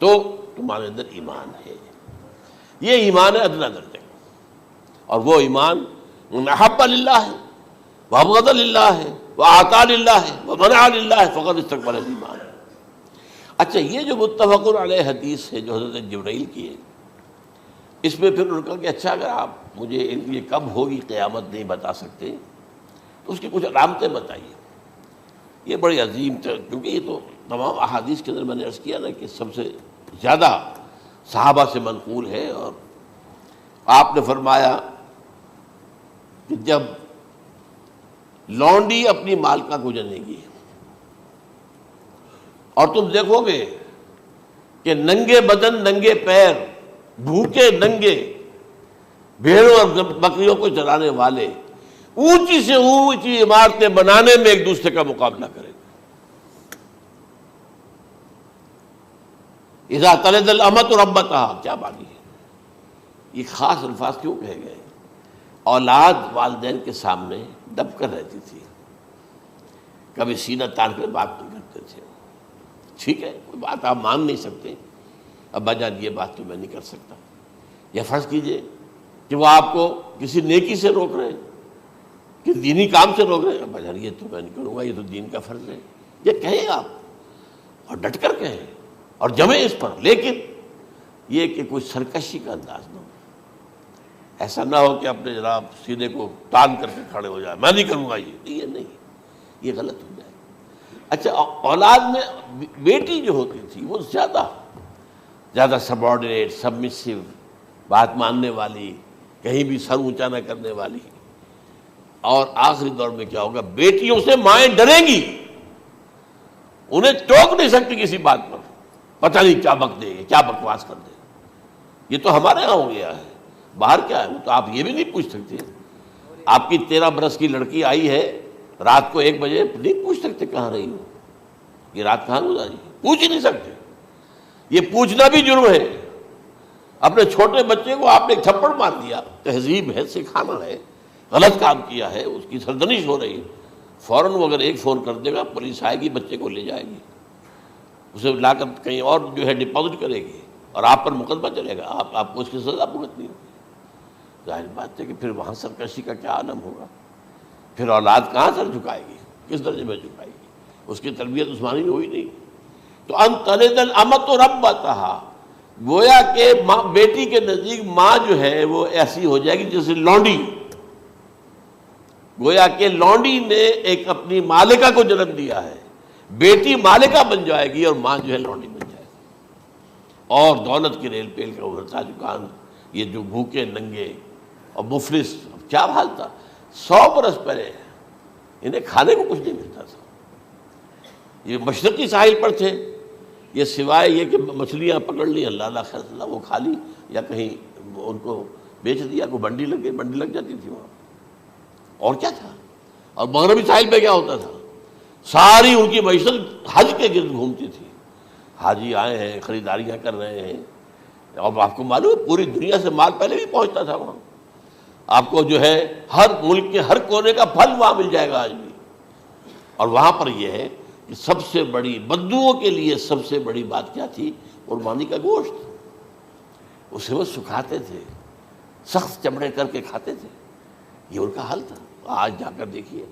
تو تمہارے اندر ایمان ہے، یہ ایمان ہے ادنیٰ درجے کا، اور وہ ایمان من احب للہ وابغض للہ واعطى للہ ومنع للہ فقد استکمل الایمان۔ اچھا، یہ جو متفق علیہ حدیث ہے جو حضرت جبرائیل کی ہے، اس میں پھر انہوں نے کہا کہ اچھا اگر آپ مجھے یہ کب ہوگی قیامت نہیں بتا سکتے تو اس کی کچھ علامتیں بتائیے۔ یہ بڑی عظیم تھا، کیونکہ یہ تو تمام احادیث کے اندر میں نے عرض کیا نا کہ سب سے زیادہ صحابہ سے منقول ہے، اور آپ نے فرمایا کہ جب لونڈی اپنی مالکہ کو جنے گی اور تم دیکھو گے کہ ننگے بدن ننگے پیر بھوکے ننگے بھیڑوں اور بکریوں کو چرانے والے اونچی سے اونچی عمارتیں بنانے میں ایک دوسرے کا مقابلہ کریں گے۔ اذا تلد الامۃ ربتہا، کیا بانی ہے، یہ خاص الفاظ کیوں کہے گئے؟ اولاد والدین کے سامنے دب کر رہتی تھی، کبھی سینہ تان کر بات نہیں کرتے تھے، ٹھیک ہے کوئی بات آپ مان نہیں سکتے، ابا جان یہ بات تو میں نہیں کر سکتا، یا فرض کیجئے کہ وہ آپ کو کسی نیکی سے روک رہے ہیں، کہ دینی کام سے روک رہے ہیں، ابا جان یہ تو میں نہیں کروں گا، یہ تو دین کا فرض ہے، یہ کہیں آپ، اور ڈٹ کر کہیں اور جمیں اس پر، لیکن یہ کہ کوئی سرکشی کا انداز نہ ہو، ایسا نہ ہو کہ اپنے جناب سینے کو تان کر کے کھڑے ہو جائے، میں نہیں کروں گا، یہ نہیں، یہ غلط ہو جائے۔ اچھا، اولاد میں بیٹی جو ہوتی تھی وہ زیادہ سبارڈینیٹ، سبمسو، بات ماننے والی، کہیں بھی سر اونچا نہ کرنے والی، اور آخری دور میں کیا ہوگا، بیٹیوں سے مائیں ڈریں گی، انہیں ٹوک نہیں سکتی کسی بات پر، پتہ نہیں کیا بک دے گی، کیا بکواس کر دے گی۔ یہ تو ہمارے ہاں ہو گیا ہے، باہر کیا ہے وہ تو آپ یہ بھی نہیں پوچھ سکتے۔ آپ کی 13 برس کی لڑکی آئی ہے رات کو 1 بجے، نہیں پوچھ سکتے کہاں رہی ہو، یہ رات کہاں گزاری، پوچھ ہی نہیں سکتے، یہ پوچھنا بھی جرم ہے۔ اپنے چھوٹے بچے کو آپ نے ایک تھپڑ مار دیا، تہذیب ہے، سکھانا ہے، غلط کام کیا ہے، اس کی سرزنش ہو رہی ہے، فوراً وہ اگر ایک فون کر دے گا پولیس آئے گی، بچے کو لے جائے گی، اسے لا کر کہیں اور جو ہے ڈپازٹ کرے گی، اور آپ پر مقدمہ چلے گا، آپ کو اس کی سزا بھگتنی ہوگی۔ ظاہر بات ہے کہ پھر وہاں سرکشی کا کیا عالم ہوگا، پھر اولاد کہاں سر جھکائے گی، کس درجے میں جھکائے گی، اس کی تربیت عثمانی ہوئی نہیں۔ تو ان تلد الامۃ ربتہا، گویا کہ بیٹی کے نزدیک ماں جو ہے وہ ایسی ہو جائے گی جیسے لونڈی، گویا کہ لونڈی نے ایک اپنی مالکہ کو جنم دیا ہے، بیٹی مالکہ بن جائے گی اور ماں جو ہے لونڈی بن جائے گی، اور دولت کی ریل پیل کا ابھرتا دکان، یہ جو بھوکے ننگے اور مفلس، کیا حال تھا 100 برس پہلے، انہیں کھانے کو کچھ نہیں ملتا تھا۔ یہ مشرقی ساحل پر تھے، یہ سوائے یہ کہ مچھلیاں پکڑ لی، اللہ خیر اللہ وہ کھا لی، یا کہیں ان کو بیچ دیا، کوئی بنڈی لگ گئی، بنڈی لگ جاتی تھی وہاں، اور کیا تھا۔ اور مغربی ساحل پہ کیا ہوتا تھا، ساری ان کی معیشت حج کے گرد گھومتی تھی، حاجی آئے ہیں، خریداریاں کر رہے ہیں، اور آپ کو معلوم ہے پوری دنیا سے مال پہلے بھی پہنچتا تھا وہاں، آپ کو جو ہے ہر ملک کے ہر کونے کا پھل وہاں مل جائے گا آج بھی۔ اور وہاں پر یہ ہے کہ سب سے بڑی بدوؤں کے لیے سب سے بڑی بات کیا تھی، قربانی کا گوشت، اسے وہ سکھاتے تھے، سخت چمڑے کر کے کھاتے تھے، یہ ان کا حل تھا۔ آج جا کر دیکھیے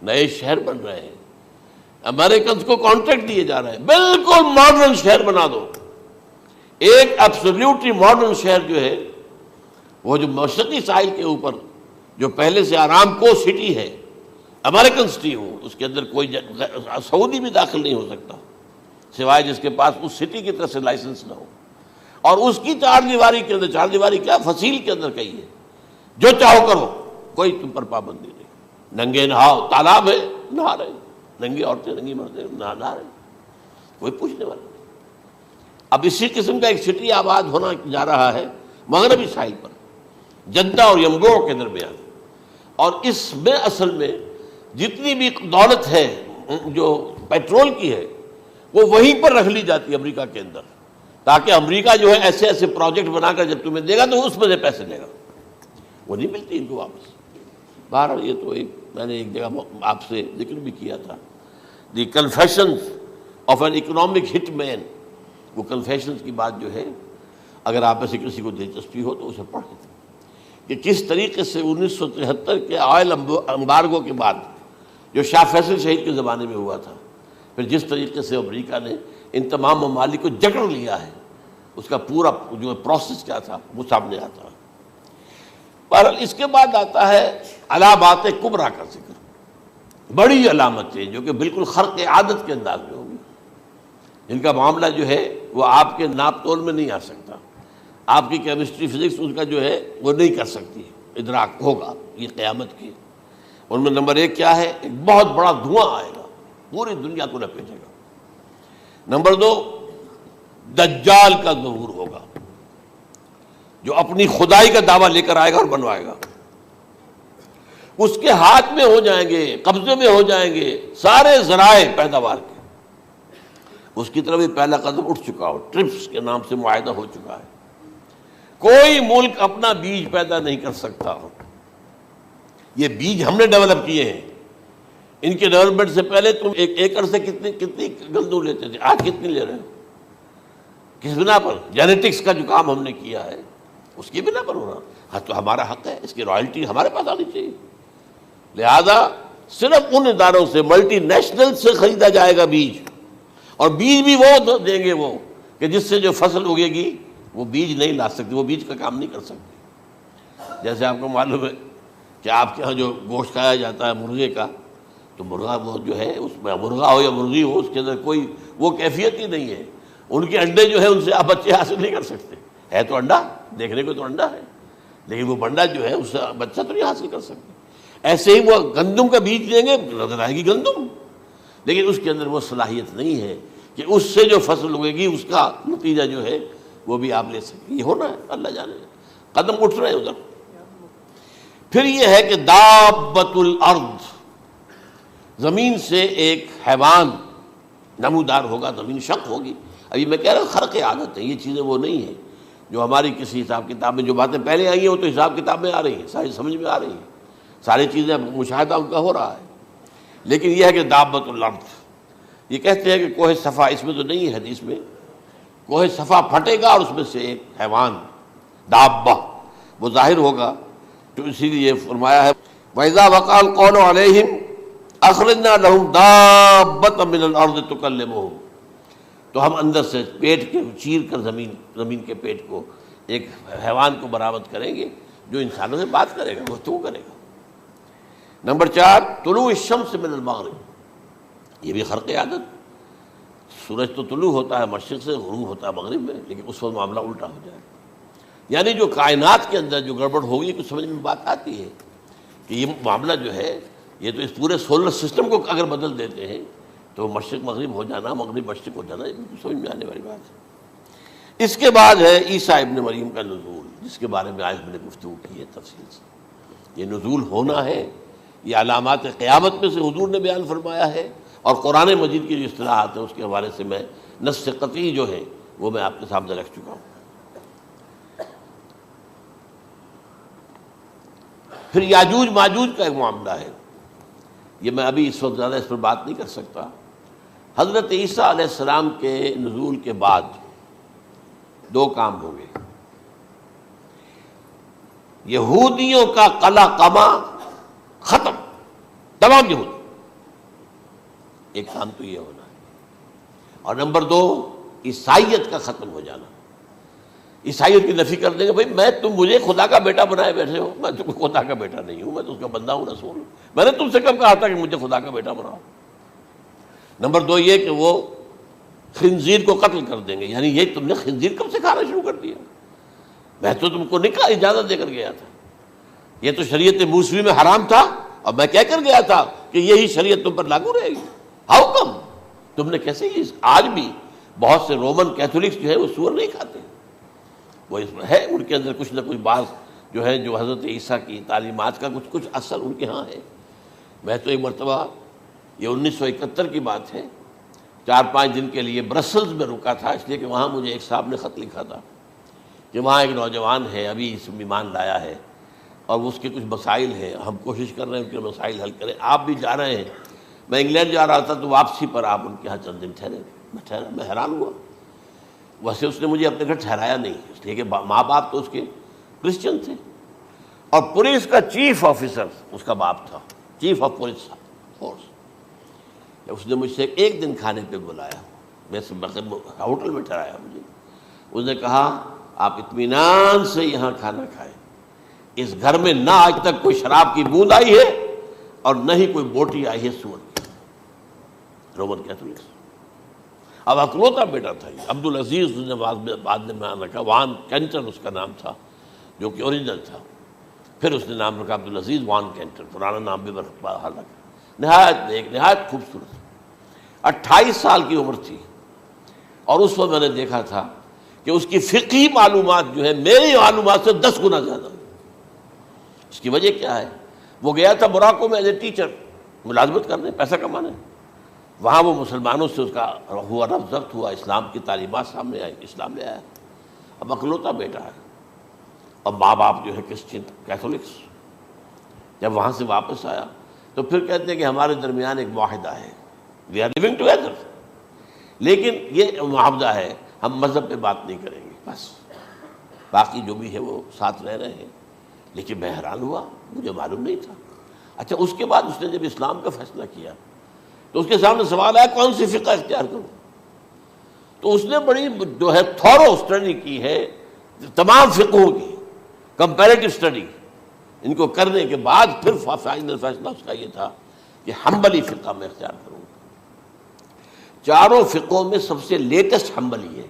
نئے شہر بن رہے ہیں، امریکنز کو کانٹریکٹ دیے جا رہے ہیں، بالکل ماڈرن شہر بنا دو، ایک ایبسلیوٹلی ماڈرن شہر جو ہے وہ جو مشرقی ساحل کے اوپر جو پہلے سے آرام کو سٹی ہے، امریکن سٹی ہو، اس کے اندر کوئی سعودی بھی داخل نہیں ہو سکتا سوائے جس کے پاس اس سٹی کی طرف سے لائسنس نہ ہو، اور اس کی چار دیواری کے اندر، چار دیواری کیا فصیل کے اندر کہی ہے، جو چاہو کرو، کوئی تم پر پابندی نہیں، ننگے نہاؤ، تالاب ہے نہا رہے، ننگی عورتیں ننگی مردیں نہا رہے، کوئی پوچھنے والا نہیں۔ اب اسی قسم کا ایک سٹی آباد ہونا جا رہا ہے مغربی ساحل پر، جدہ اور ینبوع کے درمیان، اور اس میں اصل میں جتنی بھی دولت ہے جو پیٹرول کی ہے وہ وہیں پر رکھ لی جاتی ہے امریکہ کے اندر، تاکہ امریکہ جو ہے ایسے ایسے پروجیکٹ بنا کر جب تمہیں دے گا تو اس میں سے پیسے لے گا، وہ نہیں ملتی ان کو واپس۔ بہرحال یہ تو ایک میں نے ایک جگہ آپ سے ذکر بھی کیا تھا، دی کنفیشنز آف این اکنامک ہٹ مین، وہ کنفیشنز کی بات جو ہے اگر آپ میں سے کسی کو دلچسپی ہو تو اسے پڑھیں، کہ کس طریقے سے 1973 کے آئل امبارگو کے بعد جو شاہ فیصل شہید کے زمانے میں ہوا تھا، پھر جس طریقے سے امریکہ نے ان تمام ممالک کو جکڑ لیا ہے، اس کا پورا جو پروسیس کیا تھا وہ سامنے آتا ہے۔ بہرحال اس کے بعد آتا ہے علامات کبریٰ کا ذکر، بڑی علامتیں جو کہ بالکل خرق عادت کے انداز میں ہوگی، جن کا معاملہ جو ہے وہ آپ کے ناپ تول میں نہیں آ سکتا، آپ کی کیمسٹری فزکس اس کا جو ہے وہ نہیں کر سکتی، ادراک ہوگا یہ قیامت کی۔ ان میں نمبر 1 کیا ہے، ایک بہت بڑا دھواں آئے گا، پوری دنیا کو لپیٹے گا۔ نمبر 2 دجال کا ظہور ہوگا، جو اپنی خدائی کا دعویٰ لے کر آئے گا اور بنوائے گا، اس کے ہاتھ میں ہو جائیں گے، قبضے میں ہو جائیں گے سارے ذرائع پیداوار کے، اس کی طرف بھی پہلا قدم اٹھ چکا ہو، ٹرپس کے نام سے معاہدہ ہو چکا ہے، کوئی ملک اپنا بیج پیدا نہیں کر سکتا، یہ بیج ہم نے ڈیولپ کیے ہیں، ان کے ڈیولپمنٹ سے پہلے تم ایک ایکڑ سے کتنی گندم لیتے تھے، آج کتنی لے رہے ہو، کس بنا پر؟ جینیٹکس کا جو کام ہم نے کیا ہے اس کی بنا پر ہو رہا، ہاں تو ہمارا حق ہے، اس کی رائلٹی ہمارے پاس آنی چاہیے، لہذا صرف ان اداروں سے ملٹی نیشنل سے خریدا جائے گا بیج، اور بیج بھی وہ دیں گے وہ کہ جس سے جو فصل اگے گی وہ بیج نہیں لا سکتے، وہ بیج کا کام نہیں کر سکتے۔ جیسے آپ کو معلوم ہے کہ آپ کے ہاں جو گوشت کھایا جاتا ہے مرغے کا، تو مرغا وہ جو ہے اس میں مرغا ہو یا مرغی ہو، اس کے اندر کوئی وہ کیفیت ہی نہیں ہے، ان کے انڈے جو ہے ان سے آپ بچے حاصل نہیں کر سکتے، ہے تو انڈا، دیکھنے کو تو انڈا ہے لیکن وہ بنڈا جو ہے اس سے بچہ تو نہیں حاصل کر سکتے۔ ایسے ہی وہ گندم کا بیج دیں گے، نظر آئے گی گندم، لیکن اس کے اندر وہ صلاحیت نہیں ہے کہ اس سے جو فصل اگے گی اس کا نتیجہ جو ہے وہ بھی آپ لے سکیں، یہ ہونا ہے، اللہ جانے، قدم اٹھ رہے ہیں ادھر۔ پھر یہ ہے کہ دابۃ الارض، زمین سے ایک حیوان نمودار ہوگا، زمین شق ہوگی۔ ابھی میں کہہ رہا ہوں خرق عادت ہے، یہ چیزیں وہ نہیں ہیں جو ہماری کسی حساب کتاب میں جو باتیں پہلے آئی ہیں وہ تو حساب کتاب میں آ رہی ہیں، ساری سمجھ میں آ رہی ہیں، ساری چیزیں مشاہدہ ان کا ہو رہا ہے، لیکن یہ ہے کہ دابۃ الارض، یہ کہتے ہیں کہ کوہ صفا، اس میں تو نہیں ہے حدیث میں، کوہ صفا پھٹے گا اور اس میں سے ایک حیوان دابہ وہ ظاہر ہوگا، تو اسی لیے فرمایا ہے وَإِذَا وَقَعَ الْقَوْلُ عَلَيْهِمْ أَخْرَجْنَا لَهُمْ دَابَّةً مِّنَ الْأَرْضِ تُكَلِّمُهُمْ، تو ہم اندر سے پیٹ کے چیر کر زمین کے پیٹ کو ایک حیوان کو برآمد کریں گے جو انسانوں سے بات کرے گا، گفتگو کرے گا۔ نمبر 4 طلوع الشمس من المغرب، یہ بھی خرق عادت، سورج تو طلوع ہوتا ہے مشرق سے، غروب ہوتا ہے مغرب میں، لیکن اس وقت معاملہ الٹا ہو جائے، یعنی جو کائنات کے اندر جو گڑبڑ ہوگی کچھ سمجھ میں بات آتی ہے کہ یہ معاملہ جو ہے یہ تو اس پورے سولر سسٹم کو اگر بدل دیتے ہیں تو مشرق مغرب ہو جانا، مغرب مشرق ہو جانا، یہ سمجھ میں آنے والی بات ہے۔ اس کے بعد ہے عیسیٰ ابن مریم کا نزول، جس کے بارے میں آج میں نے گفتگو کی ہے تفصیل سے۔ یہ نزول ہونا ہے، یہ علامات قیامت میں سے حضور نے بیان فرمایا ہے، اور قرآن مجید کی جو اصطلاحات ہیں اس کے حوالے سے میں نص قطعی جو ہے وہ میں آپ کے سامنے رکھ چکا ہوں۔ پھر یاجوج ماجوج کا ایک معاملہ ہے، یہ میں ابھی اس وقت زیادہ اس پر بات نہیں کر سکتا۔ حضرت عیسیٰ علیہ السلام کے نزول کے بعد 2 کام ہوں گے، یہودیوں کا قلع قمع ختم، تمام یہود، ایک کام تو یہ ہونا ہے، اور نمبر 2 عیسائیت کا ختم ہو جانا، عیسائیت کی نفی کر دیں گے، بھائی تم مجھے خدا کا بیٹا بنائے بیٹھے ہو، میں تم خدا کا بیٹا نہیں ہوں، میں تو اس کا بندہ ہوں، رسول ہوں، میں نے تم سے کب کہا تھا کہ مجھے خدا کا بیٹا بناؤ۔ نمبر 2 یہ کہ وہ خنزیر کو قتل کر دیں گے، یعنی یہ تم نے خنزیر کب سے کھانا شروع کر دیا، میں تو تم کو نکاح اجازت دے کر گیا تھا، یہ تو شریعت موسوی میں حرام تھا، اور میں کہہ کر گیا تھا کہ یہی شریعت تم پر لاگو رہے گی، ہاؤ کم تم نے کیسے یہ؟ آج بھی بہت سے رومن کیتھولکس جو ہے وہ سور نہیں کھاتے، وہ اس میں ہے ان کے اندر کچھ نہ کچھ بات جو ہے جو حضرت عیسیٰ کی تعلیمات کا کچھ اثر ان کے ہاں ہے۔ میں تو ایک مرتبہ، یہ 1971 کی بات ہے، 4-5 دن کے لیے برسلز میں رکا تھا، اس لیے کہ وہاں مجھے ایک صاحب نے خط لکھا تھا کہ وہاں ایک نوجوان ہے، ابھی اس ایمان لایا ہے، اور اس کے کچھ مسائل ہیں، ہم کوشش کر رہے ہیں ان کے مسائل حل کریں، آپ بھی جا رہے ہیں۔ میں انگلینڈ جا رہا تھا تو واپسی پر آپ ان کے ہاں چند دن ٹھہرے، میں حیران ہوا، ویسے اس نے مجھے اپنے گھر ٹھہرایا نہیں، اس لیے کہ ماں باپ تو اس کے کرسچن تھے، اور پولیس کا چیف آفیسر اس کا باپ تھا، چیف آف پولیس فورس۔ اس نے مجھ سے 1 دن کھانے پہ بلایا، میں ہوٹل میں ٹھہرایا مجھے، اس نے کہا آپ اطمینان سے یہاں کھانا کھائیں، اس گھر میں نہ آج تک کوئی شراب کی بوند آئی ہے اور نہ ہی کوئی بوٹی آئی ہے سور کی۔ رومن کیتھولکس، اب اکلوتا بیٹا تھا یہ عبدالعزیز، نے بعد میں نام رکھا، وان کینٹر اس کا نام تھا جو کہ اوریجنل تھا، پھر اس نے نام رکھا عبدالعزیز وان کینٹر، پرانا نام بھی بہرحال رکھا۔ نہایت خوبصورت، 28 سال کی عمر تھی، اور اس وقت میں نے دیکھا تھا کہ اس کی فقہی معلومات جو ہے میری معلومات سے 10 گنا زیادہ۔ اس کی وجہ کیا ہے؟ وہ گیا تھا موراکو میں ایز اے ٹیچر ملازمت کرنے، پیسہ کمانے، وہاں وہ مسلمانوں سے اس کا ہوا رفت ضبط ہوا، اسلام کی تعلیمات سامنے آئی، اسلام لے آیا، اب اکلوتا بیٹا ہے، اور ماں باپ جو ہے کرسچن کیتھولکس۔ جب وہاں سے واپس آیا تو پھر کہتے ہیں کہ ہمارے درمیان ایک معاہدہ ہے، وی آر لیونگ ٹوگیدر، لیکن یہ معاہدہ ہے ہم مذہب پہ بات نہیں کریں گے، بس باقی جو بھی ہے وہ ساتھ رہ رہے ہیں۔ لیکن میں حیران ہوا، مجھے معلوم نہیں تھا۔ اچھا، اس کے بعد اس نے جب اسلام کا فیصلہ کیا تو اس کے سامنے سوال آیا کون سی فقہ اختیار کروں، تو اس نے بڑی جو ہے تھورو اسٹڈی کی ہے تمام فقہوں کی، کمپیریٹو اسٹڈی، ان کو کرنے کے بعد پھر فائنل فیصلہ اس کا یہ تھا کہ حنبلی فقہ میں اختیار کروں گا۔ 4 فقہوں میں سب سے لیٹسٹ حنبلی ہے،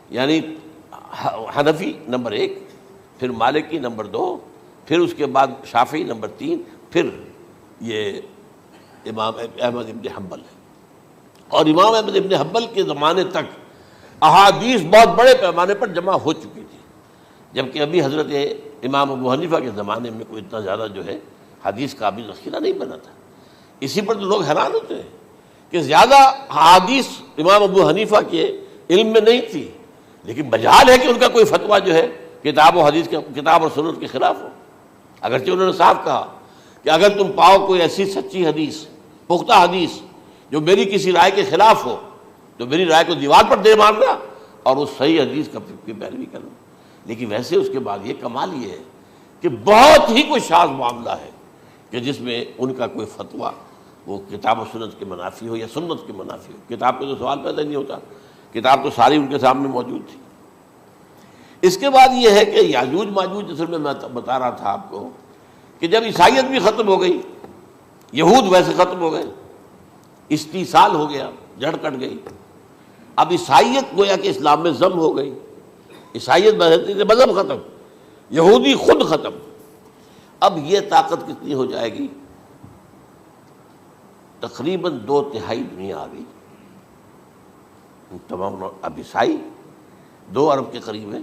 یعنی حنفی نمبر 1، پھر مالکی نمبر 2، پھر اس کے بعد شافعی نمبر 3، پھر یہ امام احمد ابن حنبل ہے۔ اور امام احمد ابن حنبل کے زمانے تک احادیث بہت بڑے پیمانے پر جمع ہو چکی تھی، جبکہ ابھی حضرت امام ابو حنیفہ کے زمانے میں کوئی اتنا زیادہ جو ہے حدیث کا بھی ذخیرہ نہیں بنا تھا۔ اسی پر تو لوگ حیران ہوتے ہیں کہ زیادہ حدیث امام ابو حنیفہ کے علم میں نہیں تھی، لیکن بجال ہے کہ ان کا کوئی فتویٰ جو ہے کتاب و حدیث کے، کتاب اور سنت کے خلاف ہو، اگرچہ انہوں نے صاف کہا کہ اگر تم پاؤ کوئی ایسی سچی حدیث، پختہ حدیث جو میری کسی رائے کے خلاف ہو تو میری رائے کو دیوار پر دے مارنا اور اس صحیح حدیث کی پیروی کرنا۔ لیکن ویسے اس کے بعد یہ کمال یہ ہے کہ بہت ہی کوئی شاذ معاملہ ہے کہ جس میں ان کا کوئی فتویٰ وہ کتاب و سنت کے منافی ہو یا سنت کے منافی ہو۔ کتاب پہ تو سوال پیدا نہیں ہوتا، کتاب تو ساری ان کے سامنے موجود تھی۔ اس کے بعد یہ ہے کہ یاجوج ماجوج، جیسے میں بتا رہا تھا آپ کو کہ جب عیسائیت بھی ختم ہو گئی، یہود ویسے ختم ہو گئے، استیصال ہو گیا، جڑ کٹ گئی، اب عیسائیت گویا کہ اسلام میں ضم ہو گئی، عیسائیت مذہب ختم، یہودی خود ختم، اب یہ طاقت کتنی ہو جائے گی؟ تقریباً 2/3 دنیا آ گئی، تمام اب عیسائی 2 ارب کے قریب ہے،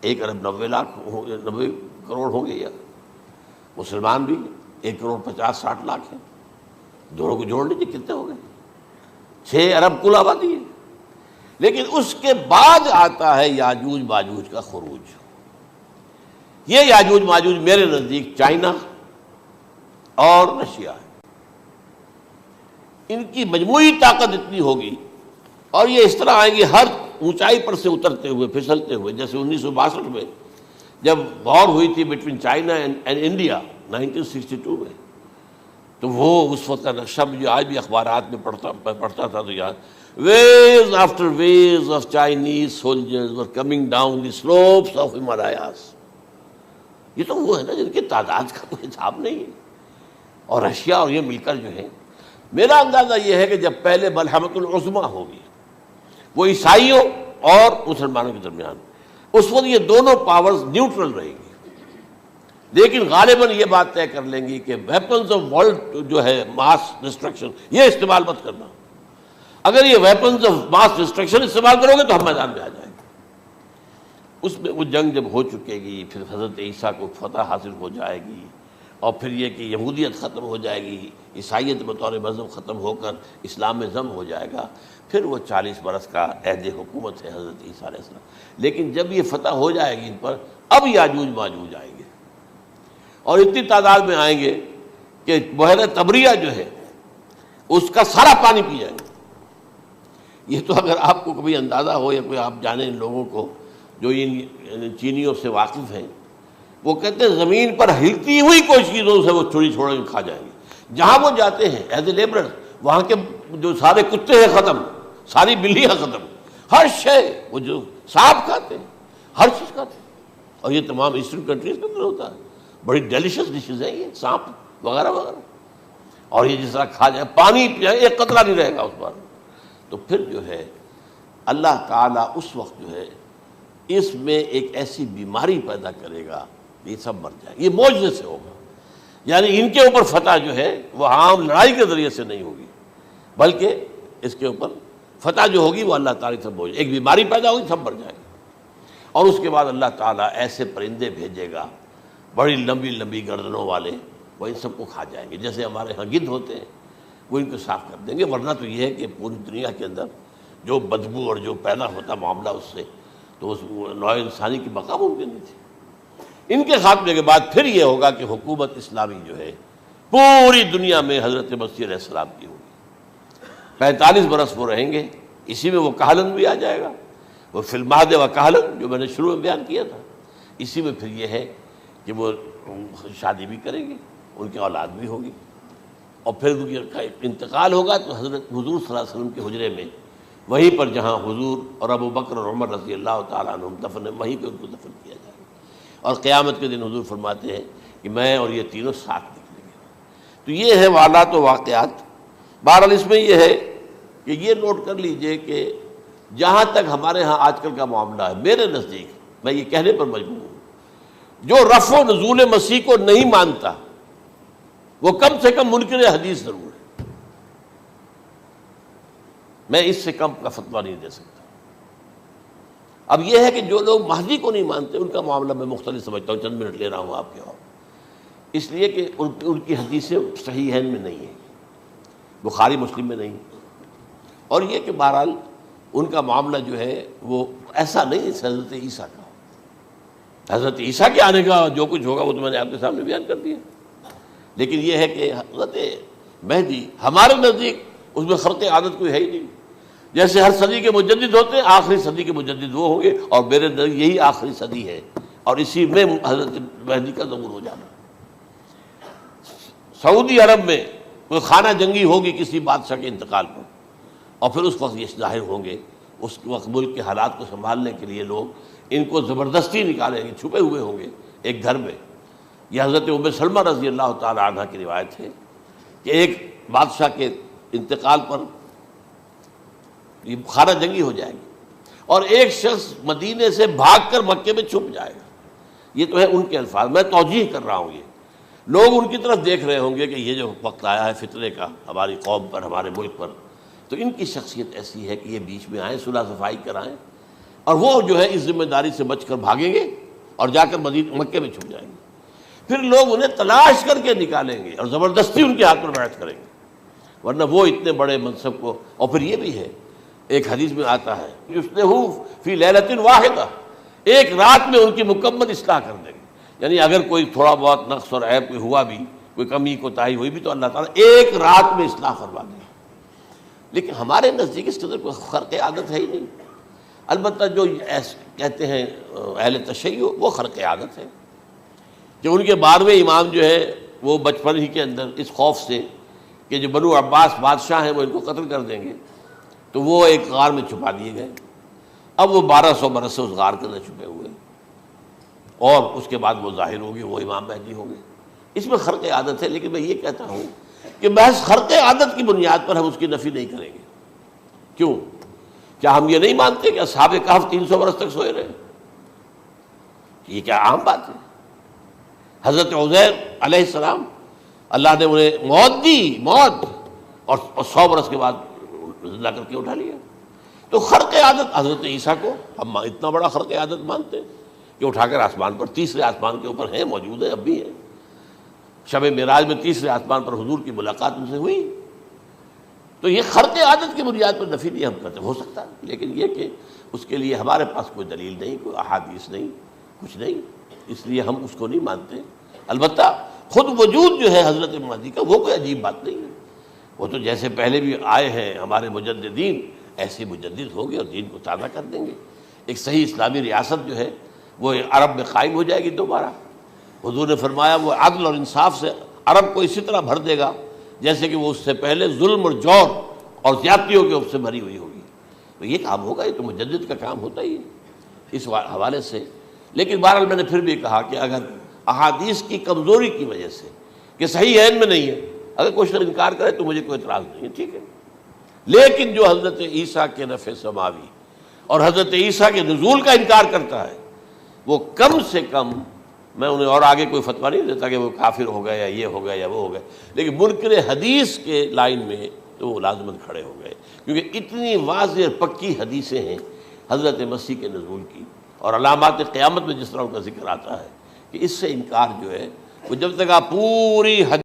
1 ارب 90 کروڑ ہو گئے، یا مسلمان بھی 1 کروڑ 50-60 لاکھ ہیں، دونوں کو جوڑ لیجیے کتنے ہو گئے؟ 6 ارب کل آبادی ہے۔ لیکن اس کے بعد آتا ہے یاجوج ماجوج کا خروج۔ یہ یاجوج ماجوج میرے نزدیک چائنا اور رشیا ہے، ان کی مجموعی طاقت اتنی ہوگی، اور یہ اس طرح آئیں گے ہر اونچائی پر سے اترتے ہوئے، پھسلتے ہوئے، جیسے 1962 میں جب وار ہوئی تھی بٹوین چائنا اینڈ انڈیا 1962 میں، تو وہ اس وقت کا نقشہ مجھے آج بھی اخبارات میں پڑھتا تھا تو یاد، waves after waves of Chinese soldiers were coming down the slopes of Himalayas۔ یہ تو وہ ہے نا جن کی تعداد کا کوئی حساب نہیں ہے، اور رشیا اور یہ مل کر جو ہے، میرا اندازہ یہ ہے کہ جب پہلے ملحمۃ العظمیٰ ہوگی وہ عیسائیوں اور مسلمانوں کے درمیان، اس وقت یہ دونوں پاورز نیوٹرل رہیں گی، لیکن غالباً یہ بات طے کر لیں گی کہ ویپنز آف ورلڈ جو ہے ماس ڈسٹرکشن، یہ استعمال مت کرنا، اگر یہ ویپنز آف ماس ڈسٹرکشن استعمال کرو گے تو ہم میدان میں آ جائیں گے۔ اس میں وہ جنگ جب ہو چکے گی، پھر حضرت عیسیٰ کو فتح حاصل ہو جائے گی، اور پھر یہ کہ یہودیت ختم ہو جائے گی، عیسائیت بطور مذہب ختم ہو کر اسلام میں ضم ہو جائے گا، پھر وہ 40 برس کا عہد حکومت ہے حضرت عیسیٰ علیہ السلام۔ لیکن جب یہ فتح ہو جائے گی ان پر، اب یاجوج ماجوج آئیں گے، اور اتنی تعداد میں آئیں گے کہ بحیرہ طبریہ جو ہے اس کا سارا پانی پی جائیں گے۔ یہ تو اگر آپ کو کبھی اندازہ ہو، یا کوئی آپ جانیں ان لوگوں کو جو ان چینیوں سے واقف ہیں، وہ کہتے ہیں زمین پر ہلتی ہوئی کوئی چیزوں سے وہ چھوڑی چھوڑ کے کھا جائیں گے۔ جہاں وہ جاتے ہیں ایز اے لیبرر، وہاں کے جو سارے کتے ہیں ختم، ساری بلیاں ختم، ہر شے، وہ جو سانپ کھاتے ہیں، ہر چیز کھاتے ہیں، اور یہ تمام ایسٹرن کنٹریز کے اندر ہوتا ہے، بڑی ڈیلیشس ڈشز ہیں یہ سانپ وغیرہ وغیرہ، اور یہ جس طرح کھا جائے، پانی پئے، ایک قطرہ نہیں رہے گا اس پر۔ تو پھر جو ہے اللہ تعالیٰ اس وقت جو ہے اس میں ایک ایسی بیماری پیدا کرے گا کہ یہ سب مر جائے، یہ معجزے سے ہوگا، یعنی ان کے اوپر فتح جو ہے وہ عام لڑائی کے ذریعے سے نہیں ہوگی، بلکہ اس کے اوپر فتح جو ہوگی وہ اللہ تعالیٰ سے ہوگی، ایک بیماری پیدا ہوگی، سب مر جائے گا، اور اس کے بعد اللہ تعالیٰ ایسے پرندے بھیجے گا بڑی لمبی لمبی گردنوں والے، وہ ان سب کو کھا جائیں گے، جیسے ہمارے ہاں گدھ ہوتے ہیں، وہ ان کو صاف کر دیں گے۔ ورنہ تو یہ ہے کہ پوری دنیا کے اندر جو بدبو اور جو پیدا ہوتا معاملہ اس سے، تو اس نوع انسانی کی بقا ممکن نہیں تھی۔ ان کے خاتمے کے بعد پھر یہ ہوگا کہ حکومت اسلامی جو ہے پوری دنیا میں حضرت مسیح علیہ السلام کی ہوگی، 45 برس وہ رہیں گے، اسی میں وہ کہلن بھی آ جائے گا، وہ فی المہد و کہلن جو میں نے شروع میں بیان کیا تھا، اسی میں پھر یہ ہے کہ وہ شادی بھی کریں گے، ان کی اولاد بھی ہوگی، اور پھر ان کا انتقال ہوگا تو حضرت حضور صلی اللہ علیہ وسلم کے حجرے میں، وہیں پر جہاں حضور اور ابو بکر اور عمر رضی اللہ تعالیٰ عنہم دفن ہے، وہیں پہ ان کو دفن کیا جائے گا، اور قیامت کے دن حضور فرماتے ہیں کہ میں اور یہ تینوں ساتھ نکلیں گے۔ تو یہ ہے حالات و واقعات۔ بہرحال اس میں یہ ہے کہ یہ نوٹ کر لیجئے کہ جہاں تک ہمارے ہاں آج کل کا معاملہ ہے، میرے نزدیک میں یہ کہنے پر مجبور ہوں، جو رفع و نزول مسیح کو نہیں مانتا وہ کم سے کم منکر حدیث ضرور ہے، میں اس سے کم کا فتویٰ نہیں دے سکتا۔ اب یہ ہے کہ جو لوگ مہدی کو نہیں مانتے ان کا معاملہ میں مختلف سمجھتا ہوں، چند منٹ لے رہا ہوں آپ کے، اور اس لیے کہ ان کی حدیثیں صحیحین میں نہیں ہیں، بخاری مسلم میں نہیں، اور یہ کہ بہرحال ان کا معاملہ جو ہے وہ ایسا نہیں ہے حضرت عیسیٰ کا۔ حضرت عیسیٰ کے آنے کا جو کچھ ہوگا وہ تو میں نے آپ کے سامنے بیان کر دیا، لیکن یہ ہے کہ حضرت مہدی ہمارے نزدیک اس میں خرق عادت کوئی ہے ہی نہیں، جیسے ہر صدی کے مجدد ہوتے ہیں، آخری صدی کے مجدد وہ ہوں گے، اور میرے نزدیک یہی آخری صدی ہے، اور اسی میں حضرت مہدی کا ظہور ہو جانا۔ سعودی عرب میں کوئی خانہ جنگی ہوگی کسی بادشاہ کے انتقال پر، اور پھر اس وقت یہ ظاہر ہوں گے، اس وقت ملک کے حالات کو سنبھالنے کے لیے لوگ ان کو زبردستی نکالیں گے، چھپے ہوئے ہوں گے ایک گھر میں، یہ حضرت ام سلمہ رضی اللہ تعالی عنہ کی روایت ہے کہ ایک بادشاہ کے انتقال پر یہ خانہ جنگی ہو جائے گی اور ایک شخص مدینے سے بھاگ کر مکے میں چھپ جائے گا. یہ تو ہے ان کے الفاظ، میں توجیہ کر رہا ہوں. یہ لوگ ان کی طرف دیکھ رہے ہوں گے کہ یہ جو وقت آیا ہے فتنے کا ہماری قوم پر، ہمارے ملک پر، تو ان کی شخصیت ایسی ہے کہ یہ بیچ میں آئیں، صلح صفائی کرائیں، اور وہ جو ہے اس ذمہ داری سے بچ کر بھاگیں گے اور جا کر مکے میں چھپ جائیں گے. پھر لوگ انہیں تلاش کر کے نکالیں گے اور زبردستی ان کے ہاتھ پر بیعت کریں گے، ورنہ وہ اتنے بڑے منصب کو. اور پھر یہ بھی ہے، ایک حدیث میں آتا ہے یصلحوا فی لیلۃ واحدہ، ایک رات میں ان کی مکمل اصلاح کر دیں گے. یعنی اگر کوئی تھوڑا بہت نقص اور عیب کوئی ہوا بھی، کوئی کمی کوتاہی ہوئی بھی، تو اللہ تعالیٰ ایک رات میں اصلاح کروا دیں. لیکن ہمارے نزدیک اس قدر کوئی خرق عادت ہے ہی نہیں. البتہ جو کہتے ہیں اہل تشیع، وہ خرق عادت ہے کہ ان کے 12ویں امام جو ہے وہ بچپن ہی کے اندر اس خوف سے کہ جو بنو عباس بادشاہ ہیں وہ ان کو قتل کر دیں گے، تو وہ ایک غار میں چھپا دیے گئے. اب وہ 1200 برس سے اس غار کے اندر چھپے ہوئے، اور اس کے بعد وہ ظاہر ہوگی، وہ امام مہدی ہوں گے. اس میں خرق عادت ہے، لیکن میں یہ کہتا ہوں کہ محض خرق عادت کی بنیاد پر ہم اس کی نفی نہیں کریں گے. کیوں؟ کیا ہم یہ نہیں مانتے کہ اصحاب کہف 300 برس تک سوئے رہے؟ یہ کیا عام بات ہے؟ حضرت عزیر علیہ السلام، اللہ نے انہیں موت دی، موت، اور 100 برس کے بعد زندہ کر کے اٹھا لیا. تو خرق عادت حضرت عیسیٰ کو ہم اتنا بڑا خرق عادت مانتے ہیں کہ اٹھا کر آسمان پر، تیسرے آسمان کے اوپر ہیں، موجود ہیں، اب بھی ہیں. شب معراج میں تیسرے آسمان پر حضور کی ملاقات ان سے ہوئی. تو یہ خرق عادت کی بنیاد پر نفی نہیں ہم کرتے. ہو سکتا ہے، لیکن یہ کہ اس کے لیے ہمارے پاس کوئی دلیل نہیں، کوئی احادیث نہیں، کچھ نہیں، اس لیے ہم اس کو نہیں مانتے. البتہ خود وجود جو ہے حضرت مہدی کا، وہ کوئی عجیب بات نہیں ہے. وہ تو جیسے پہلے بھی آئے ہیں ہمارے مجددین، ایسے مجدد ہوں گے اور دین کو تازہ کر دیں گے. ایک صحیح اسلامی ریاست جو ہے وہ عرب میں قائم ہو جائے گی دوبارہ. حضور نے فرمایا وہ عدل اور انصاف سے عرب کو اسی طرح بھر دے گا جیسے کہ وہ اس سے پہلے ظلم اور جور اور زیادتیوں کے سے بھری ہوئی ہوگی. تو یہ کام ہوگا، یہ تو مجدد کا کام ہوتا ہی ہے اس حوالے سے. لیکن بہرحال میں نے پھر بھی کہا کہ اگر احادیث کی کمزوری کی وجہ سے کہ صحیح عین میں نہیں ہے، اگر کوئی شخص انکار کرے تو مجھے کوئی اعتراض نہیں ہے، ٹھیک ہے. لیکن جو حضرت عیسیٰ کے نفع سماوی اور حضرت عیسیٰ کے نزول کا انکار کرتا ہے، وہ کم سے کم، میں انہیں اور آگے کوئی فتویٰ نہیں دیتا کہ وہ کافر ہو گئے یا یہ ہو گئے یا وہ ہو گئے، لیکن منکر حدیث کے لائن میں تو وہ لازمت کھڑے ہو گئے، کیونکہ اتنی واضح اور پکی حدیثیں ہیں حضرت مسیح کے نزول کی، اور علامات قیامت میں جس طرح ان کا ذکر آتا ہے کہ اس سے انکار جو ہے وہ جب تک آپ پوری